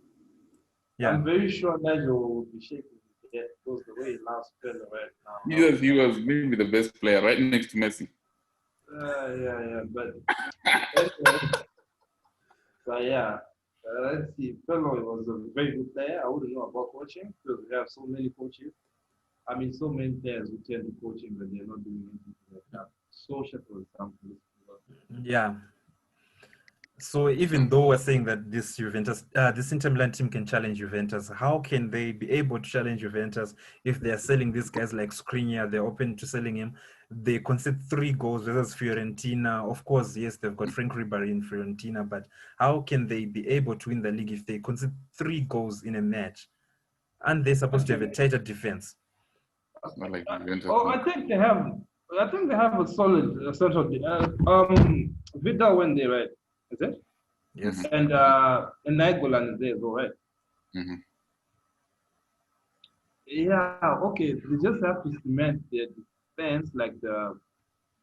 yeah. I'm very sure Nigel will be shaking his head because the way he loves Pele right now. he was maybe the best player right next to Messi. Yeah. But anyway, so yeah, let's see. Pele was a very good player. I wouldn't know about coaching because we have so many coaches. I mean, so many players who turn to coaching, but they're not doing anything like that. Social, for example. Yeah. So even though we're saying that this Inter Milan team can challenge Juventus, how can they be able to challenge Juventus if they're selling these guys like Skriniar? They're open to selling him. They concede 3 goals versus Fiorentina. Of course, yes, they've got Frank Ribery in Fiorentina, but how can they be able to win the league if they concede 3 goals in a match? And they're I supposed to have a think, tighter defense. It's not like Juventus. oh, I think they have. I think they have a solid central. Vidal went there, right? Is it? Yes. And Nainggolan is there as well, right? Mm-hmm. Yeah, okay. They just have to cement their defense, like the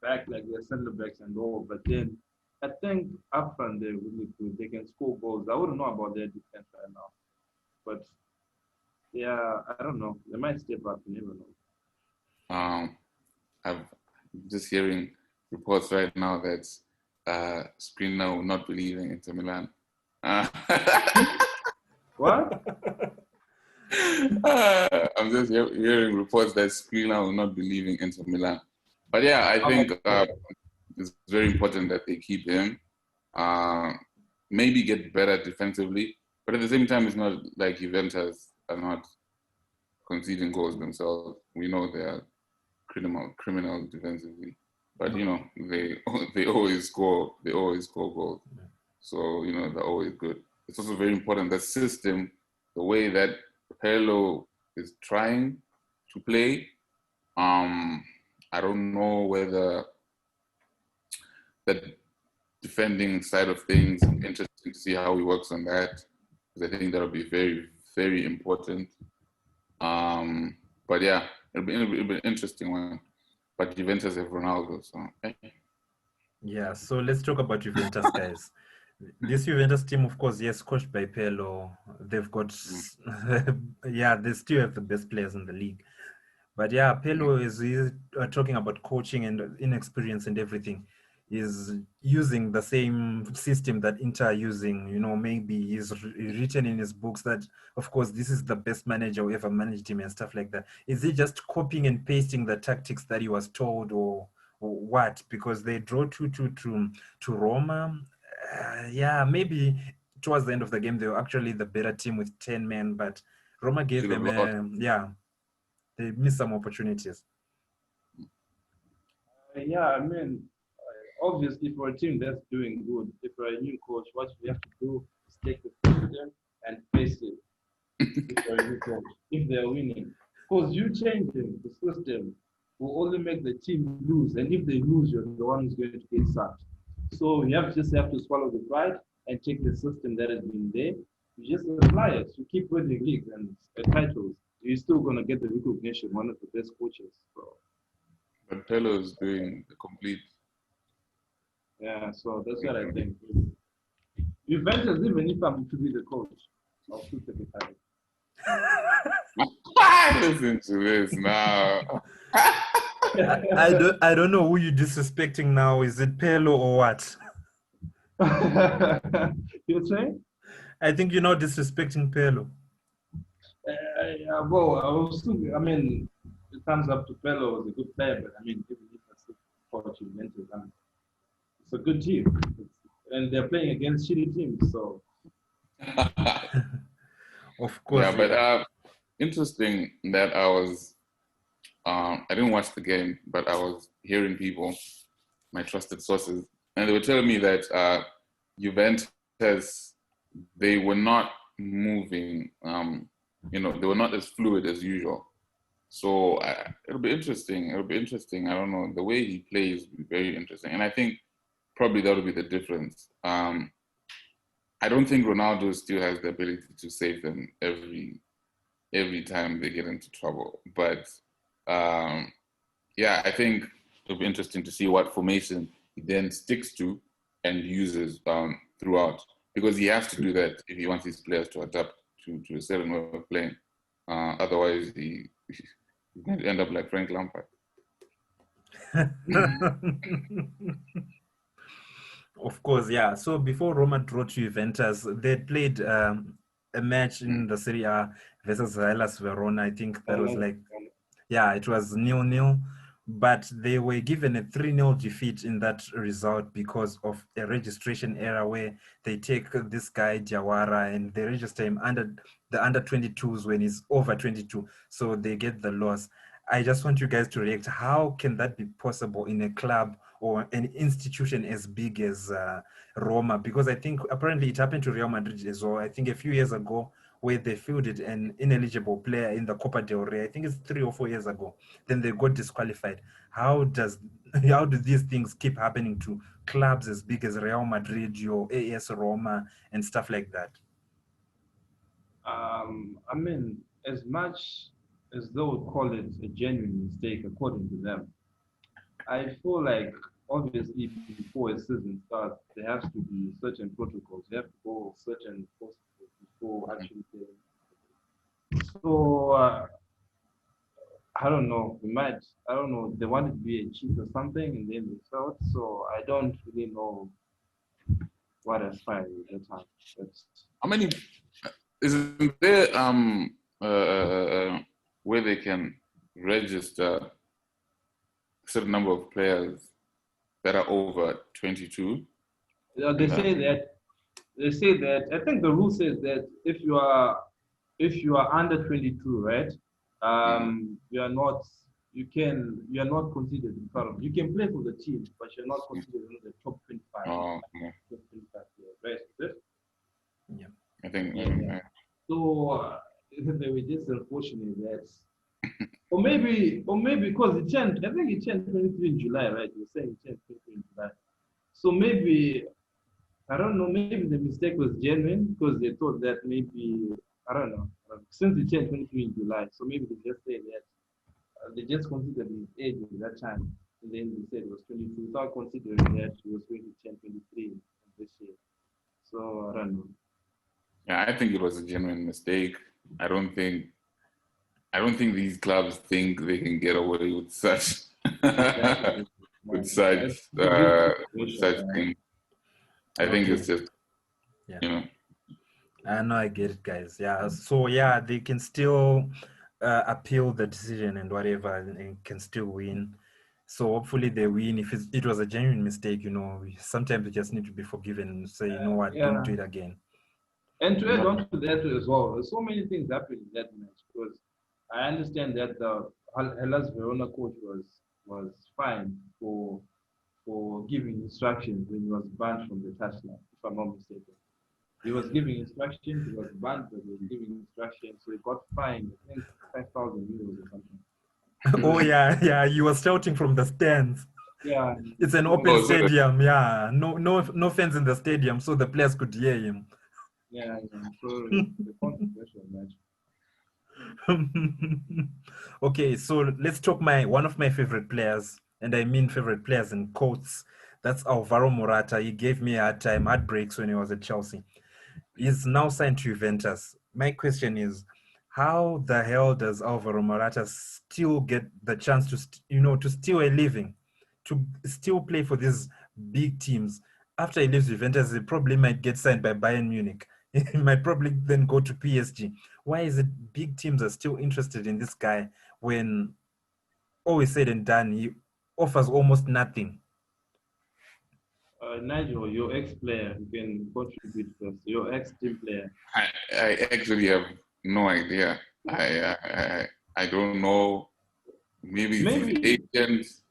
back, like their center backs and all. But then I think up front they're really good. They can score goals. I wouldn't know about their defense right now, but yeah, I don't know. They might step up. You never know. I'm just hearing reports right now that Skriniar will not be leaving Inter Milan. What? I'm just hearing reports that Skriniar will not be leaving Inter Milan. But yeah, I think it's very important that they keep him. Maybe get better defensively, but at the same time, it's not like Juventus are not conceding goals themselves. We know they are criminal defensively, but they always score. They always score goals. So they're always good. It's also very important the system, the way that Pirlo is trying to play. I don't know whether the defending side of things. Interesting to see how he works on that, because I think that'll be very, very important. But yeah, it'll be an interesting one. But Juventus have Ronaldo, so. Yeah, so let's talk about Juventus, guys. This Juventus team, of course, yes, coached by Pirlo. They've got, yeah, they still have the best players in the league. But yeah, Pirlo is talking about coaching and inexperience and everything. Is using the same system that Inter are using. Maybe he's written in his books that, of course, this is the best manager who ever managed him and stuff like that. Is he just copying and pasting the tactics that he was told, or what? Because they draw 2-2 to Roma. Yeah, maybe towards the end of the game they were actually the better team with 10 men, but Roma gave Should have them lost. they missed some opportunities. Yeah, I mean, obviously for a team that's doing good, if you're a new coach, what you have to do is take the system and face it. If you're a new coach, if they're winning, because you changing the system will only make the team lose, and if they lose, you're the one who's going to get sacked. So you just have to swallow the pride and take the system that has been there. You just apply it. You keep winning leagues and titles. You're still gonna get the recognition, one of the best coaches. So But Pirlo is doing the complete. yeah, so that's what I think. Juventus, even if I'm to be the coach, I'll still take the title. Listen to this now. I don't know who you're disrespecting now. Is it Pirlo or what? You're saying? I think you're not disrespecting Pirlo. Well, I mean, it comes up to Pelo was a good player, but I mean, even if I still coach Juventus, I mean, it's a good team, and they're playing against shitty teams, so. Of course. Yeah, but interesting that I didn't watch the game, but I was hearing people, my trusted sources, and they were telling me that Juventus, they were not moving. They were not as fluid as usual. So it'll be interesting. It'll be interesting. I don't know. The way he plays will be very interesting, and I think probably that'll be the difference. I don't think Ronaldo still has the ability to save them every time they get into trouble. But I think it'll be interesting to see what formation he then sticks to and uses throughout, because he has to do that if he wants his players to adapt to a certain way of playing. Otherwise, he's going to end up like Frank Lampard. Of course, yeah. So before Roma drew to Juventus, they played a match in the Serie A versus Hellas Verona. I think that was like, it was 0-0, but they were given a 3-0 defeat in that result because of a registration error where they take this guy Jawara and they register him under the under 22s when he's over 22, so they get the loss. I just want you guys to react. How can that be possible in a club or an institution as big as Roma? Because I think apparently it happened to Real Madrid as well. I think a few years ago, where they fielded an ineligible player in the Copa del Rey. I think it's 3 or 4 years ago. Then they got disqualified. How do these things keep happening to clubs as big as Real Madrid, your AS Roma, and stuff like that? I mean, as much as they would call it a genuine mistake, according to them, I feel like obviously before a season starts, there has to be certain protocols. You have to go certain processes before actually playing. So I don't know. I don't know. They wanted to be a cheat or something, and then they felt. So I don't really know what aspired at that time. How many? Isn't there where they can register a certain number of players that are over 22? They say that. I think the rule says that if you are under 22, right? You are not considered in part of. You can play for the team, but you're not considered in the top 25. Oh, okay. Top 25 players, right? Yeah. I think. Yeah. So they were just unfortunate that, or maybe because it changed. I think it changed 23 in July, right? You're saying it changed 23 in July. So maybe I don't know. Maybe the mistake was genuine because they thought that maybe I don't know. Since it changed 23 in July, so maybe they just say that they just considered his age at that time, and then they said it was 22 without considering that he was going to turn 23 this year. So I don't know. Yeah, I think it was a genuine mistake. I don't think these clubs think they can get away with such with such thing. I think it's just I know, I get it, guys. Yeah, so they can still appeal the decision and whatever, and can still win. So hopefully they win. If it was a genuine mistake, sometimes we just need to be forgiven and say, you know what, don't do it again. And to add on to that as well, there's so many things happened in that match, because I understand that the Hellas Verona coach was fined for giving instructions when he was banned from the touchline, if I'm not mistaken. He was giving instructions, he was banned, but he was giving instructions, so he got fined, I think, 5,000 euros or something. Oh yeah, he was shouting from the stands. Yeah, it's an open stadium. Yeah, no fans in the stadium, so the players could hear him. Yeah. So the controversial match. Okay, so let's talk one of my favorite players, and I mean favorite players in quotes. That's Alvaro Morata. He gave me a hard time, heartbreaks when he was at Chelsea. He's now signed to Juventus. My question is, how the hell does Alvaro Morata still get the chance to steal a living, to still play for these big teams? After he leaves Juventus, he probably might get signed by Bayern Munich. He might probably then go to PSG. Why is it big teams are still interested in this guy when all is said and done, he offers almost nothing? Nigel, your ex-player, you can contribute first. Your ex-team player. I actually have no idea. I don't know. Maybe agents.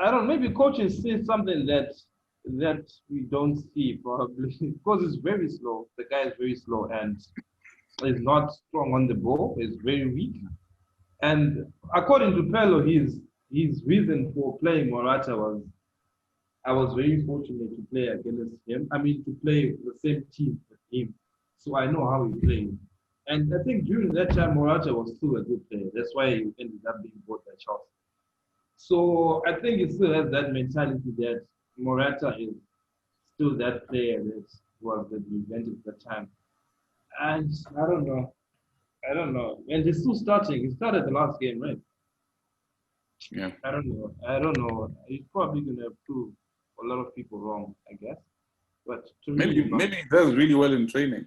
I don't know, maybe coaches see something that we don't see probably because it's very slow. The guy is very slow and is not strong on the ball. Is very weak. And according to Pello, his reason for playing Morata was I was very fortunate to play against him. I mean, to play the same team with him, so I know how he plays. And I think during that time, Morata was still a good player. That's why he ended up being bought by Chelsea. So I think it still has that mentality that Morata is still that player that was that we invented at the time. And I don't know. I don't know. And he's still starting. He started the last game, right? Yeah. I don't know. I don't know. He's probably gonna prove a lot of people wrong, I guess. But to me, Maybe he's not. maybe he does really well in training.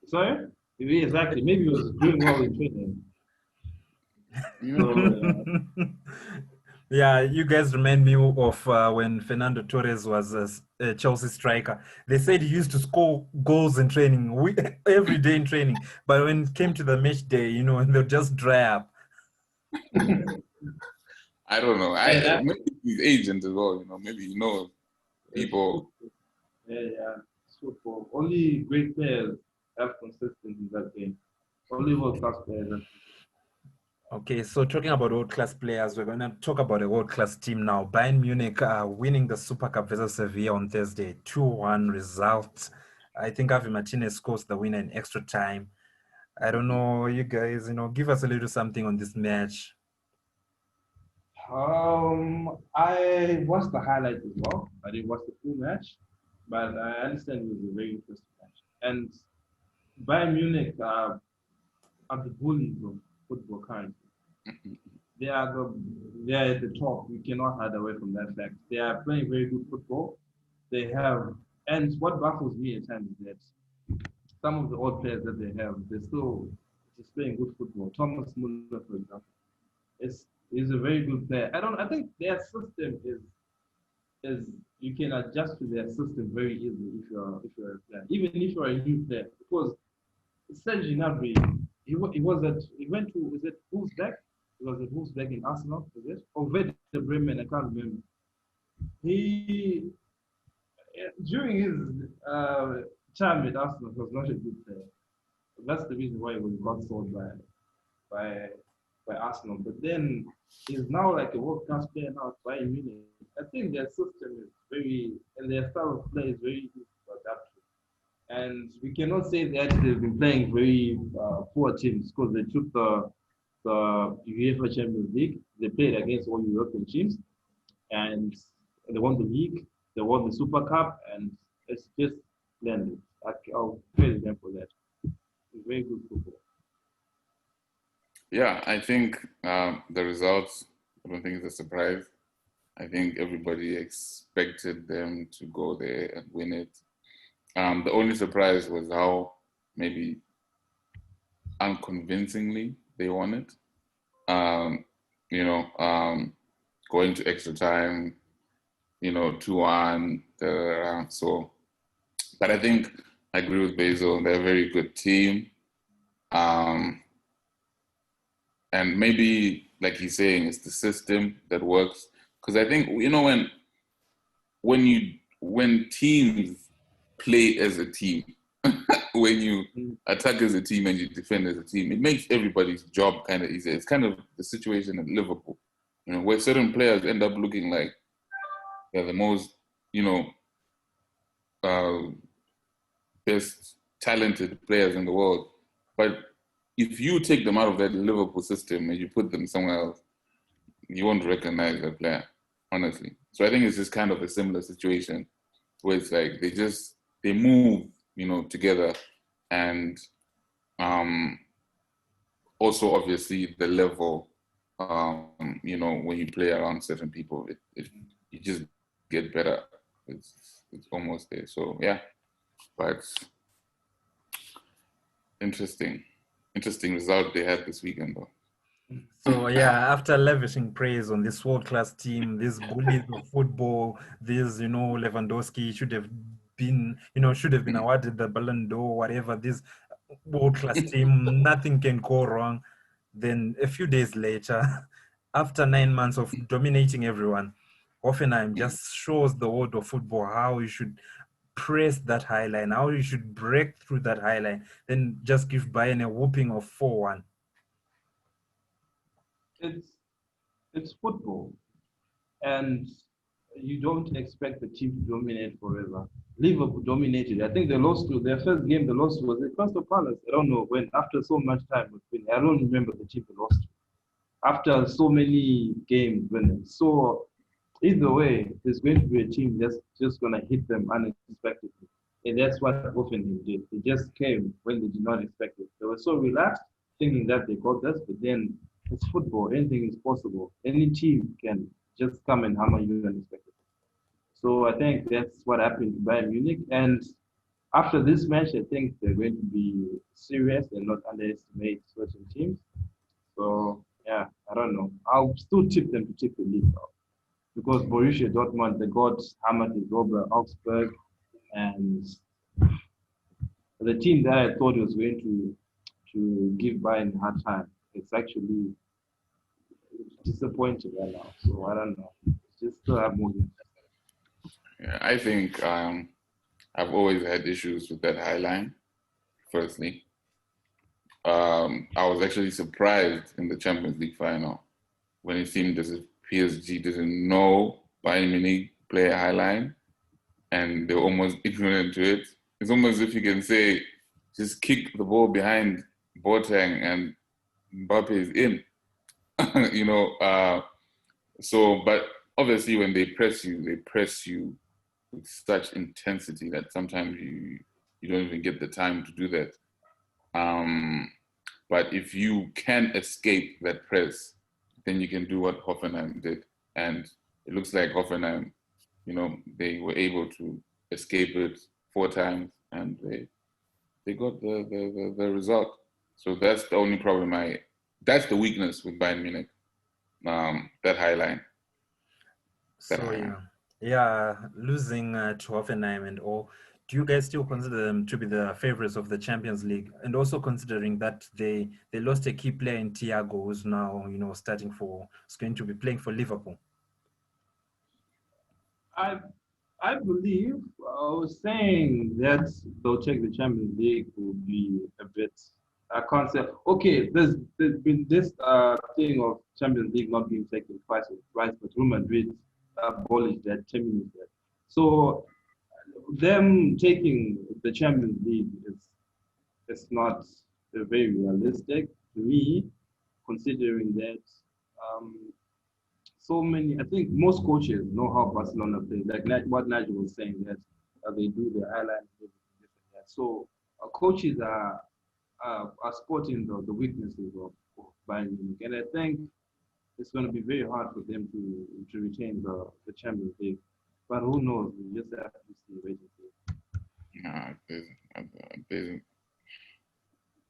Sorry? Maybe exactly. Maybe he was doing well in training. You So never know. Yeah, you guys remind me of when Fernando Torres was a Chelsea striker. They said he used to score goals in training every day in training, but when it came to the match day, they'll just dry up. I don't know. yeah, I maybe he's agent as well. Maybe he knows it's people. football. Yeah. It's football. Only great players have consistency in that game. Only world class players. Okay, so talking about world-class players, we're going to talk about a world-class team now. Bayern Munich winning the Super Cup versus Sevilla on Thursday, 2-1 result. I think Avi Martinez scores the winner in extra time. I don't know, you guys, give us a little something on this match. I watched the highlights as well. I didn't watch the full match, but I understand it was a very interesting match. And Bayern Munich are the bullies of football currently. They are they are at the top. We cannot hide away from that fact. They are playing very good football. They have, and what baffles me at times is that some of the old players that they have, they're still just playing good football. Thomas Muller, for example, is a very good player. I think their system is you can adjust to their system very easily if you're a player, even if you're a new player, because Serge Gnabry, he went to, is it Wolfsburg? It was at Wolfsburg in Arsenal, is it? Or Werder Bremen, I can't remember. He during his time at Arsenal was not a good player. That's the reason why he was got sold by by Arsenal. But then he's now like a world class player now at Bayern Munich. I think their system is very and their style of play is very easy to adapt to. And we cannot say that they've been playing very poor teams because they took the UEFA Champions League. They played against all European teams, and they won the league. They won the Super Cup, and it's just splendid. I'll praise them for that. It's very good football. Yeah, I think the results, I don't think it's a surprise. I think everybody expected them to go there and win it. The only surprise was how maybe unconvincingly they won it. Um, you know, going to extra time, 2-1. So, but I think I agree with Basil. They're a very good team. And maybe, like he's saying, it's the system that works. Because I think, when teams play as a team, when you attack as a team and you defend as a team, it makes everybody's job kind of easier. It's kind of the situation at Liverpool, where certain players end up looking like they're the most, uh, best talented players in the world. But if you take them out of that Liverpool system and you put them somewhere else, you won't recognize that player, honestly. So I think it's just kind of a similar situation where it's like they move, together, and also obviously the level, when you play around certain people, you just get better. It's almost there. So yeah, but interesting result they had this weekend though. So yeah, after lavishing praise on this world-class team, these bullies of football, Lewandowski should have been awarded the Ballon d'Or, whatever. This world-class team, nothing can go wrong. Then a few days later, after 9 months of dominating everyone, Hoffenheim just shows the world of football how you should press that high line, how you should break through that high line, then just give Bayern a whooping of 4-1. It's football, and you don't expect the team to dominate forever. Liverpool dominated. I think they lost to their first game. The loss was at Crystal Palace. I don't know when. After so much time, I don't remember the team they lost to. After so many games, when so either way, there's going to be a team that's just going to hit them unexpectedly. And that's what Hoffenheim did. They just came when they did not expect it. They were so relaxed, thinking that they got this, but then it's football. Anything is possible. Any team can just come and hammer you unexpectedly. So I think that's what happened to Bayern Munich. And after this match, I think they're going to be serious and not underestimate certain teams. So yeah, I don't know. I'll still tip them to take the league out because Borussia Dortmund, they got hammered with Robert Augsburg, and the team that I thought was going to give Bayern a hard time, it's actually disappointed right now. So I don't know. Just still have more. Yeah, I think I've always had issues with that high line. Firstly, I was actually surprised in the Champions League final when it seemed as if PSG didn't know Bayern Munich play a high line, and they were almost ignorant to it. It's almost as if you can say, just kick the ball behind Boateng and Mbappe is in. You know, so, but obviously when they press you with such intensity that sometimes you don't even get the time to do that. But if you can escape that press, then you can do what Hoffenheim did. And it looks like Hoffenheim, you know, they were able to escape it 4 times and they got the result. So that's the only problem that's the weakness with Bayern Munich, that high line. Yeah, losing to Hoffenheim and all. Do you guys still consider them to be the favorites of the Champions League? And also considering that they lost a key player in Thiago, who's now is going to be playing for Liverpool. I believe I was saying that they'll take the Champions League will be a bit. I can't say. Okay, there's been this thing of Champions League not being taken twice, but Real Madrid abolished that terminated that. So them taking the Champions League is not very realistic to me, considering that so many. I think most coaches know how Barcelona plays. Like what Nigel was saying, that they do the highlights and that. So coaches are spotting the weaknesses of Bayern Munich, and I think it's going to be very hard for them to retain the Champions League. But who knows? We just have to see, wait and see. Nah,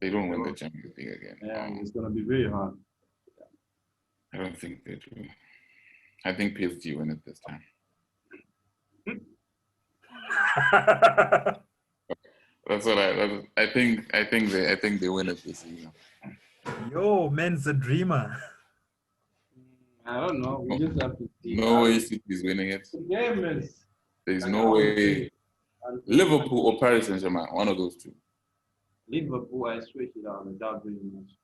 they don't win the Champions League again. Yeah, it's going to be very hard. I don't think they do. I think PSG win it this time. That's what I think. I think they win it this season. Yo, man's a dreamer. I don't know. We just have to see. No way City's winning it. The game is. There's no way. Liverpool or Paris Saint-Germain, one of those two. Liverpool, I switch it out without very much.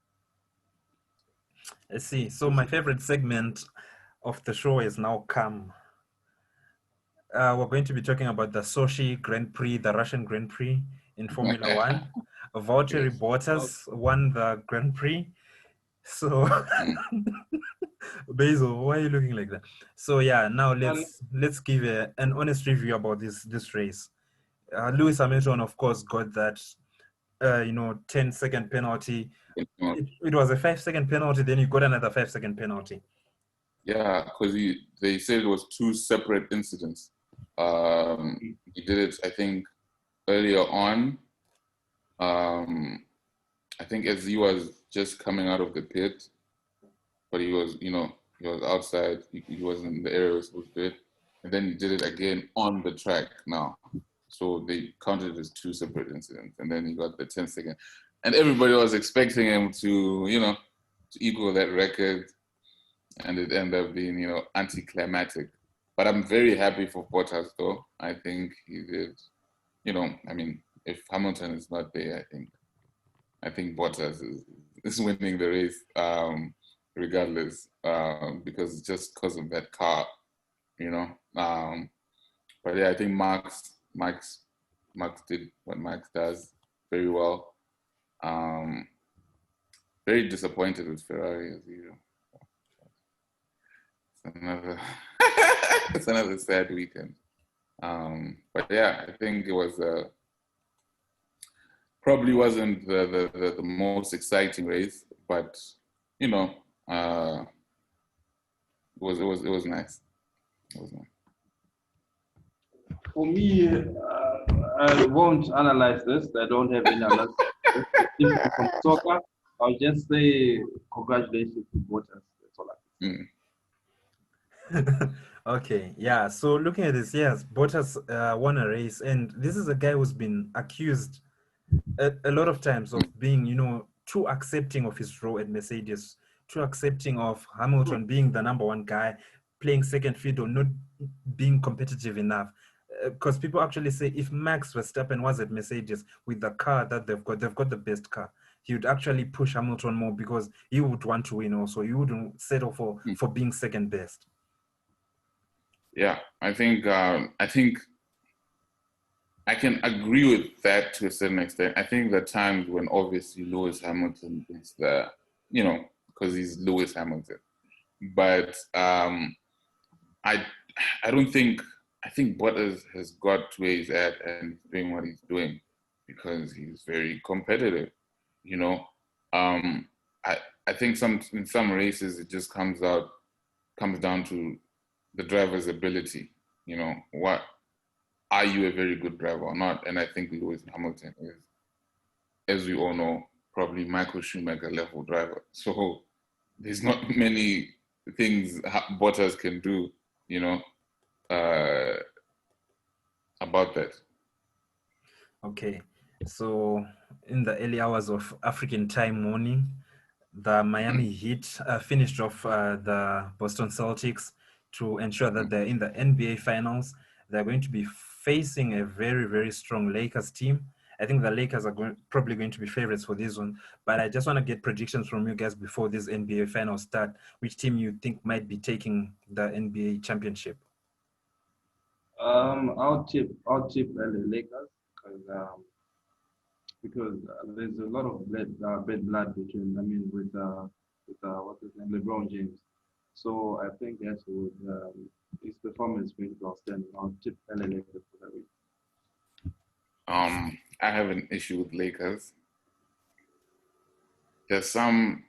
I see. So my favorite segment of the show is now come. We're going to be talking about the Sochi Grand Prix, the Russian Grand Prix in Formula One. Valtteri Bottas won the Grand Prix. So, Basil, why are you looking like that? So yeah, now let's give an honest review about this race. Lewis Hamilton, of course, got that 10-second penalty. It was a 5-second penalty, then you got another 5-second penalty. Yeah, because they said it was 2 separate incidents. He did it, I think, earlier on. I think as he was just coming out of the pit, but he was outside. He wasn't in the area he was supposed to do it. And then he did it again on the track now. So they counted it as 2 separate incidents. And then he got the 10-second. And everybody was expecting him to equal that record. and it ended up being, anticlimactic. But I'm very happy for Bottas, though. I think he did, I mean, if Hamilton is not there, I think Bottas is winning the race, regardless, because just because of that car, you know. But yeah, I think Max did what Max does very well. Very disappointed with Ferrari as usual. It's another sad weekend. But yeah, I think it was probably wasn't the most exciting race, but it was nice. It was nice. For me, I won't analyze this. I don't have any analysis. From soccer, I'll just say congratulations to Bottas. That's all I can say. Okay, yeah. So looking at this, yes, Bottas won a race, and this is a guy who's been accused a lot of times of being, too accepting of his role at Mercedes, too accepting of Hamilton being the number one guy, playing second fiddle, not being competitive enough. Because people actually say if Max Verstappen was at Mercedes with the car that they've got the best car, he would actually push Hamilton more because he would want to win also. He wouldn't settle for being second best. Yeah, I think I can agree with that to a certain extent. I think there are times when obviously Lewis Hamilton is because he's Lewis Hamilton. But I don't think, I think Bottas has got to where he's at and doing what he's doing because he's very competitive, I think in some races it just comes down to the driver's ability. What are you a very good driver or not? And I think Lewis Hamilton is, as we all know, probably Michael Schumacher level driver. So there's not many things Bottas can do, about that. Okay, so in the early hours of African time morning, the Miami Heat finished off the Boston Celtics to ensure that they're in the NBA Finals. They're going to be facing a very, very strong Lakers team. I think the Lakers are probably going to be favorites for this one, but I just want to get predictions from you guys before this NBA Finals start. Which team you think might be taking the NBA championship? I'll tip the Lakers because there's a lot of bad blood between. I mean, with what's his name, LeBron James. So I think that's with his performance will be outstanding. I'll tip LA Lakers for that week. I have an issue with Lakers. There's some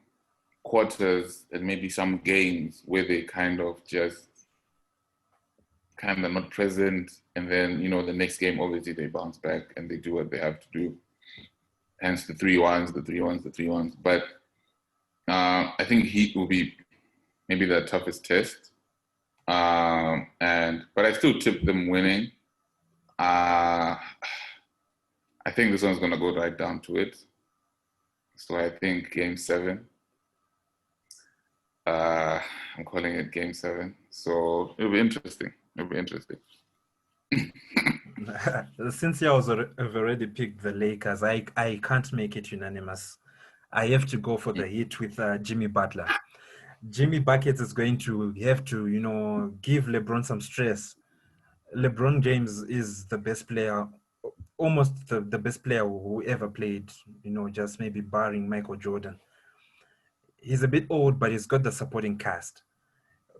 quarters and maybe some games where they kind of not present, and then the next game obviously they bounce back and they do what they have to do. Hence the 3-1s, the 3-1s, the 3-1s. But I think Heat will be maybe the toughest test. But I still tip them winning. I think this one's gonna go right down to it. So I think Game 7. I'm calling it Game 7. So it'll be interesting. Since you have already picked the Lakers, I can't make it unanimous. I have to go for the Heat with Jimmy Butler. Jimmy Buckets is going to have to, give LeBron some stress. LeBron James is the best player, almost the best player who ever played, just maybe barring Michael Jordan. He's a bit old, but he's got the supporting cast.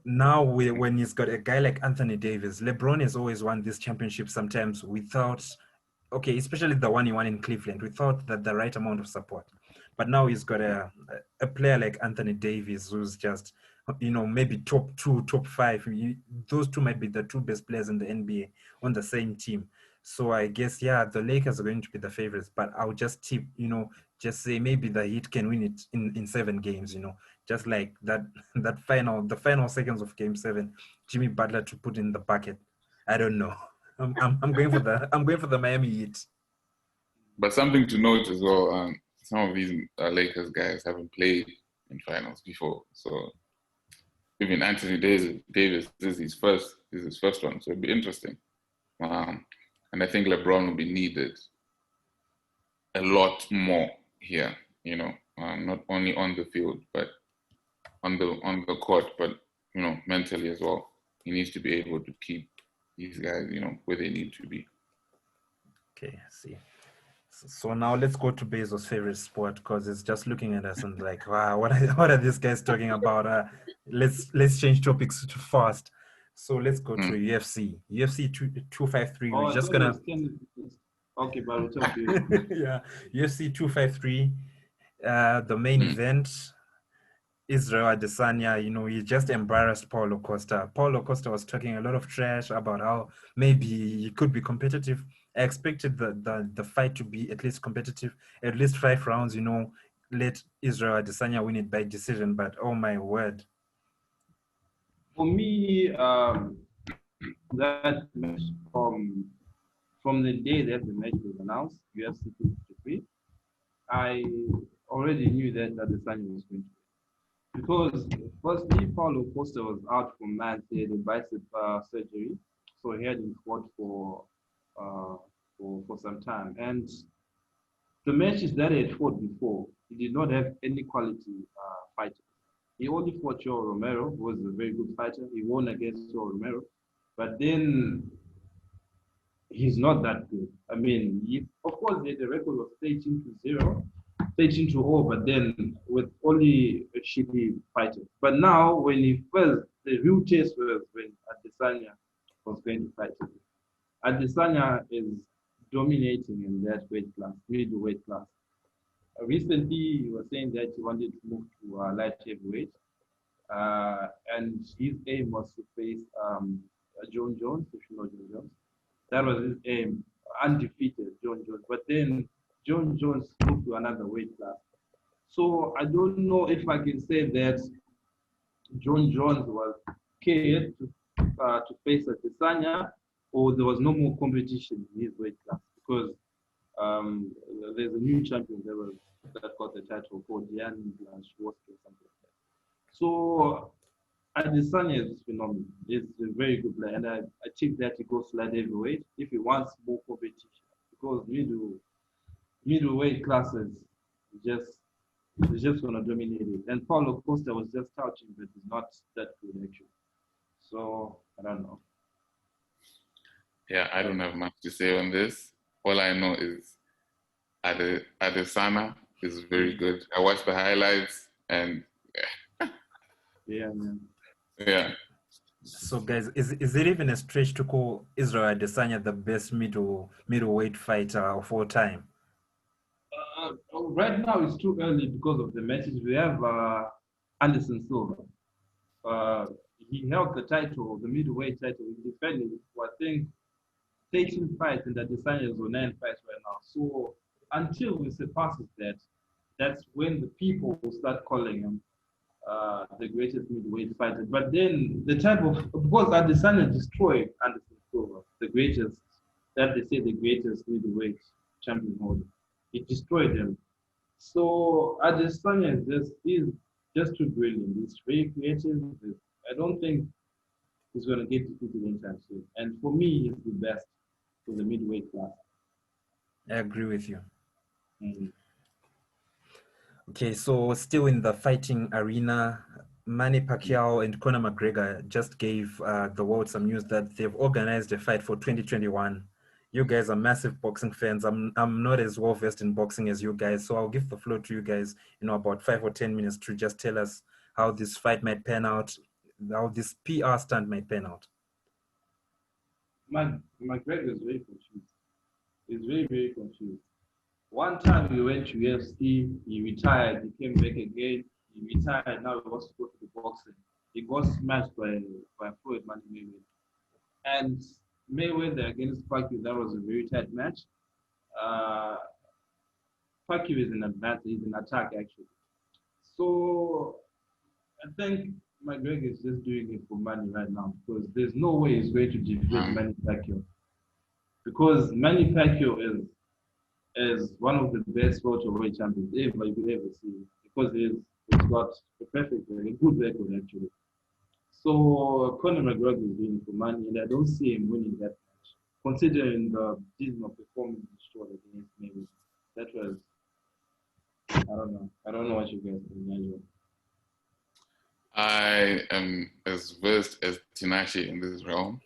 Now, when he's got a guy like Anthony Davis, LeBron has always won this championship sometimes without, especially the one he won in Cleveland, without the right amount of support. But now he's got a player like Anthony Davis who's just, maybe top 2, top 5. Those two might be the two best players in the NBA on the same team. So I guess, yeah, the Lakers are going to be the favorites, but I'll just tip, just say maybe the Heat can win it in 7 games, just like the final seconds of Game 7, Jimmy Butler to put in the bucket. I don't know. I'm going for the Miami Heat. But something to note as well, some of these Lakers guys haven't played in finals before, so even Anthony Davis is his first one, so it'll be interesting. And I think LeBron will be needed a lot more here, you know, not only on the field, but on the court, but, you know, mentally as well. He needs to be able to keep these guys, you know, where they need to be. Okay, I see. So now let's go to Bezos' favorite sport, because it's just looking at us and like, wow, what are these guys talking about? Let's change topics too fast. So let's go to UFC. UFC 253. Oh, We're I just thought it gonna. was tennis. Okay, but we'll talk to you. Yeah, UFC 253. The main event. Israel Adesanya, you know, he just embarrassed Paulo Costa. Paulo Costa was talking a lot of trash about how maybe he could be competitive. I expected the fight to be at least competitive, at least 5 rounds, you know, let Israel Adesanya win it by decision, but oh my word. For me, that match from the day that the match was announced, UFC 253, I already knew that Adesanya was going to win. Because firstly, Paulo Costa was out for months. He had a bicep surgery, so he hadn't fought for some time. And the matches that he had fought before, he did not have any quality fighters. He only fought Joe Romero, who was a very good fighter. He won against Joe Romero, but then he's not that good. I mean, of course, he had a record of 13-0, 13-0, but then with only a shitty fighter. But now, when he first, the real test was when Adesanya was going to fight him. Adesanya is dominating in that weight class, middleweight class. Recently, he was saying that he wanted to move to light heavyweight, and his aim was to face John Jones, if you know John Jones. That was his aim, undefeated John Jones. But then John Jones moved to another weight class. So I don't know if I can say that John Jones was scared to face Adesanya, or there was no more competition in his weight class, because there's a new champion that got the title called Jan Blachowski or something like that. So Adesanya is phenomenal. He's a very good player, and I think that he goes light heavyweight if he wants more competition, because middleweight classes just gonna dominate it. And Paulo Costa was just touching, but he's not that good actually. So I don't know. Yeah, I don't have much to say on this. All I know is Adesanya is very good. I watched the highlights and Yeah, man. Yeah. So guys, is it even a stretch to call Israel Adesanya the best middleweight fighter of all time? Right now it's too early because of the matches. We have Anderson Silva. He held the title, the middleweight title. He defended for, I think, 13 fights, and Adesanya is on 9 fights right now. So until we surpasses that, that's when the people will start calling him the greatest middleweight fighter. But then the type of course, Adesanya destroyed Anderson Silva, the greatest, that they say the greatest middleweight champion holder. It destroyed them. So Adesanya is just too brilliant. He's very creative. I don't think he's going to get defeated anytime soon. And for me, he's the best for the middleweight class. I agree with you. Mm-hmm. Okay, so still in the fighting arena, Manny Pacquiao and Conor McGregor just gave the world some news that they've organized a fight for 2021. You guys are massive boxing fans. I'm not as well versed in boxing as you guys, so I'll give the floor to you guys, about 5 or 10 minutes to just tell us how this fight might pan out, how this PR stunt might pan out. McGregor is very confused. He's very, very confused. One time he went to UFC, he retired, he came back again, he retired, now he wants to go to the boxing. He got smashed by Floyd Mayweather. And Mayweather against Pacquiao, that was a very tight match. Pacquiao is in advance, he's in attack actually. So I think McGregor is just doing it for money right now, because there's no way he's going to defeat Manny Pacquiao. Because Manny Pacquiao is one of the best welterweight champions ever you could ever see, because he's got a good record actually. So Conor McGregor is winning for money, and I don't see him winning that much, considering the dismal performance he showed against Mayweather. That was, I don't know. I don't know what you guys think, Nigel. I am as versed as Tinashe in this realm,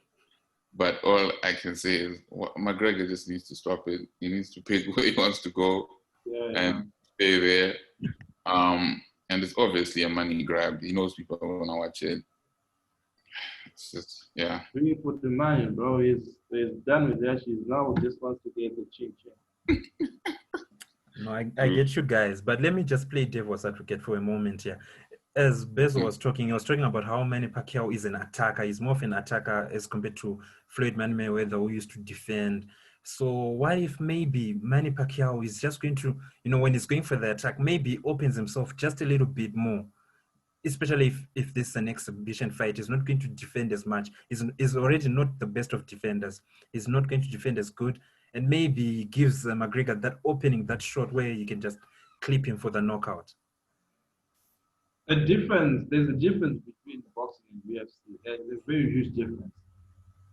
but all I can say is McGregor just needs to stop it. He needs to pick where he wants to go and stay there. And it's obviously a money grab. He knows people want to watch it. It's just, yeah. Really put the money, bro. He's done with that. He's now just wants to get the chink. No, I get you guys, but let me just play devil's advocate for a moment here. As Bezo was talking, he was talking about how Manny Pacquiao is an attacker. He's more of an attacker as compared to Floyd Mayweather, who used to defend. So what if maybe Manny Pacquiao is just going to, when he's going for the attack, maybe opens himself just a little bit more, especially if this is an exhibition fight. He's not going to defend as much. He's already not the best of defenders. He's not going to defend as good. And maybe gives McGregor that opening, that shot where you can just clip him for the knockout. There's a difference between boxing and UFC. There's a very huge difference.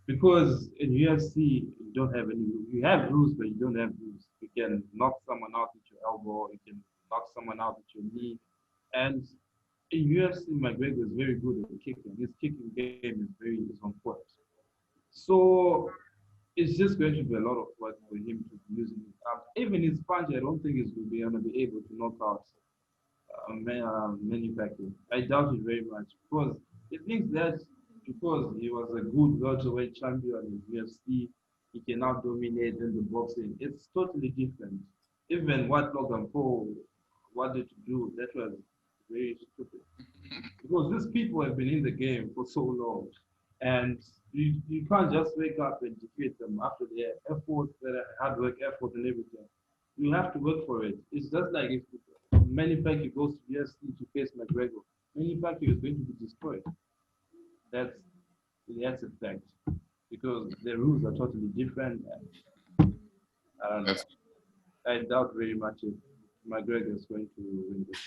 Because in UFC, you don't have any rules. You have rules, but you don't have rules. You can knock someone out with your elbow. You can knock someone out with your knee. And in UFC, McGregor is very good at kicking. His kicking game is on point. So it's just going to be a lot of work for him to be using his arms. Even his punch, I don't think he's going to be able to knock out manufacturing. I doubt it very much because it thinks that because he was a good welterweight champion in UFC, he can now dominate in the boxing. It's totally different. Even what Logan Paul wanted to do, that was very stupid. Because these people have been in the game for so long, and you can't just wake up and defeat them after their effort, their hard work effort and everything. You have to work for it. It's just like if Manny Pacquiao goes to UFC to face McGregor, Manny Pacquiao is going to be destroyed. That's a fact because the rules are totally different. And, I doubt very much if McGregor is going to win this.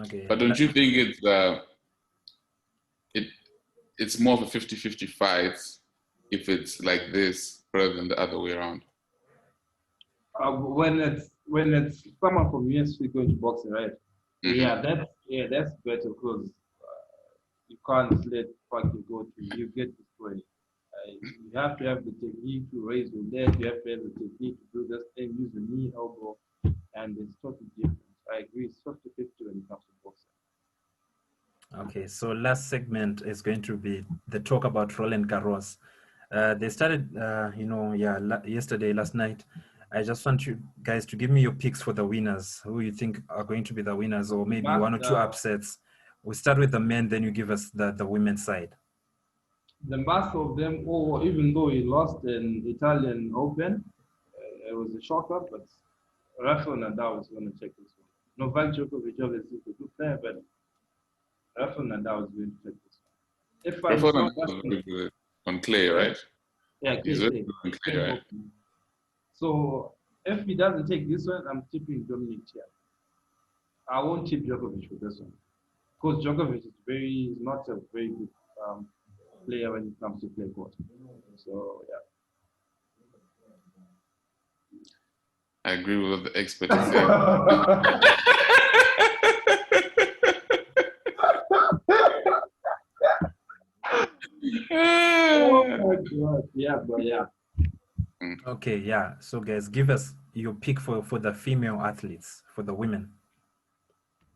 Okay. But don't you think it's more of a 50-50 fight if it's like this rather than the other way around? When it's someone from UFC going to boxing, right? Mm-hmm. That's better because you can't let Pacquiao go to you get destroyed. You have to have the technique to raise your leg. You have to have the technique to do this thing, use the knee, elbow, and it's totally different. I agree, it's 50-50 when it comes to boxing. Okay, so last segment is going to be the talk about Roland Garros. They started, yesterday, last night. I just want you guys to give me your picks for the winners, who you think are going to be the winners, or maybe one or two upsets. We start with the men, then you give us the women's side. The master of them all, even though he lost in Italian Open, it was a shocker, but Rafael Nadal is going to take this one. Novak Djokovic obviously is a good player, but Rafael Nadal is going to take this one. If Rafael Nadal is good on clay, right? Yeah, he's very good on clay, right? So if he doesn't take this one, I'm tipping Dominic Thiem. I won't tip Djokovic for this one because Djokovic is not a very good player when it comes to clay court. So yeah. I agree with what the expert is saying. Oh my God. Yeah, but yeah. Okay, yeah. So guys, give us your pick for the female athletes, for the women.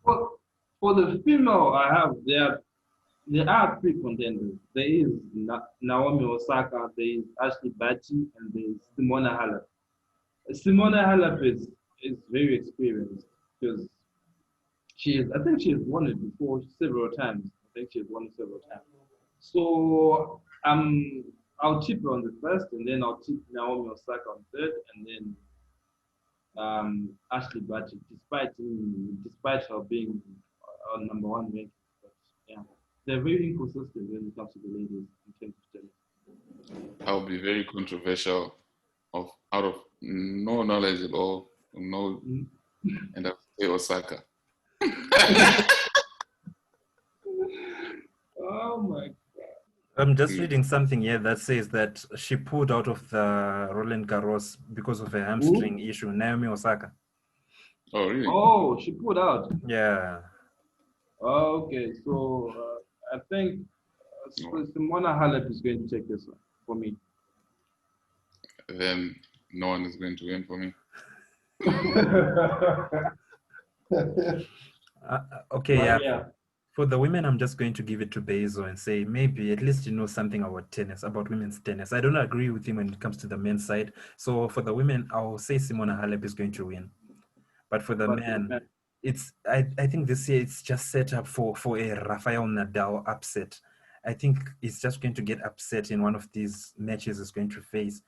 Well, for the female, there are three contenders. There is Naomi Osaka, there is Ashley Barty, and there is Simona Halep. Simona Halep is very experienced because I think she has won it before several times. So I'll tip her on the first, and then I'll tip Naomi Osaka on third, and then Ashley Barty, despite her being on number one ranking. But yeah, they're very inconsistent when it comes to the ladies in terms of tennis. I'll be very controversial, out of no knowledge at all, and I'll say Osaka. Oh my I'm just reading something here that says that she pulled out of the Roland Garros because of a hamstring issue. Naomi Osaka. Oh, really? Oh, she pulled out. Yeah. Oh, okay, so I think Simona Halep is going to take this one for me. Then no one is going to win for me. Okay, yeah. For the women, I'm just going to give it to Bezo and say maybe at least you know something about tennis, about women's tennis. I don't agree with him when it comes to the men's side. So for the women, I'll say Simona Halep is going to win. But for the men, it's I think this year it's just set up for a Rafael Nadal upset. I think it's just going to get upset in one of these matches it's going to face.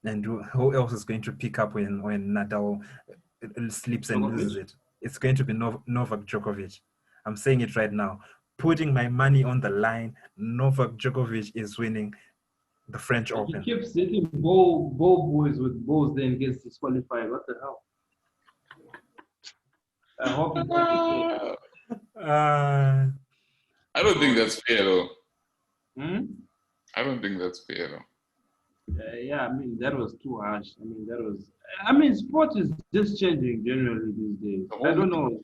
And who else is going to pick up when Nadal sleeps and loses it? It's going to be Novak Djokovic. I'm saying it right now. Putting my money on the line, Novak Djokovic is winning the French Open. He keeps hitting ball boys with balls, then gets disqualified. What the hell? I hope he's I don't think that's fair, though. I don't think that's fair, though. Yeah, I mean, that was too harsh. I mean, sport is just changing generally these days. I don't know.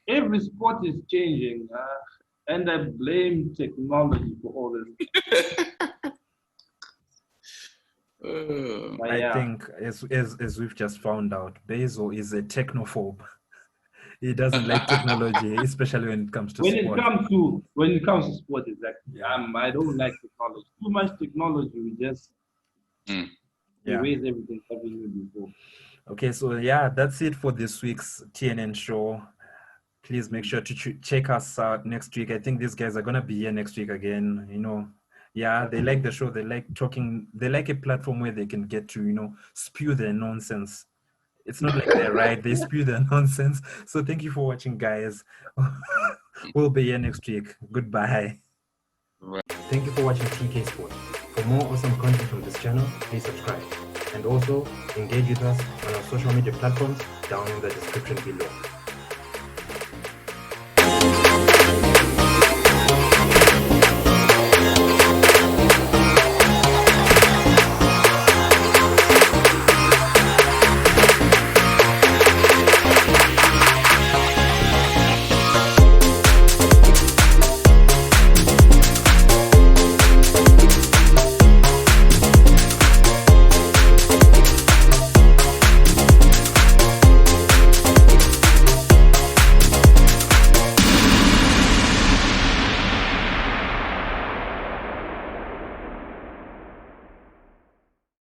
Every sport is changing. And I blame technology for all this. I think, as we've just found out, Bezo is a technophobe. He doesn't like technology, especially when it comes to sport. When it comes to sport, exactly. I don't like technology. Too much technology, we just erase everything we knew before. Okay, so yeah, that's it for this week's TnN show. Please make sure to check us out next week. I think these guys are gonna be here next week again. You know, they like the show. They like talking. They like a platform where they can get to spew their nonsense. It's not like they're right. They spew their nonsense. So thank you for watching, guys. We'll be here next week. Goodbye. Thank you for watching TK Sports. For more awesome content from this channel, please subscribe. And also engage with us on our social media platforms down in the description below.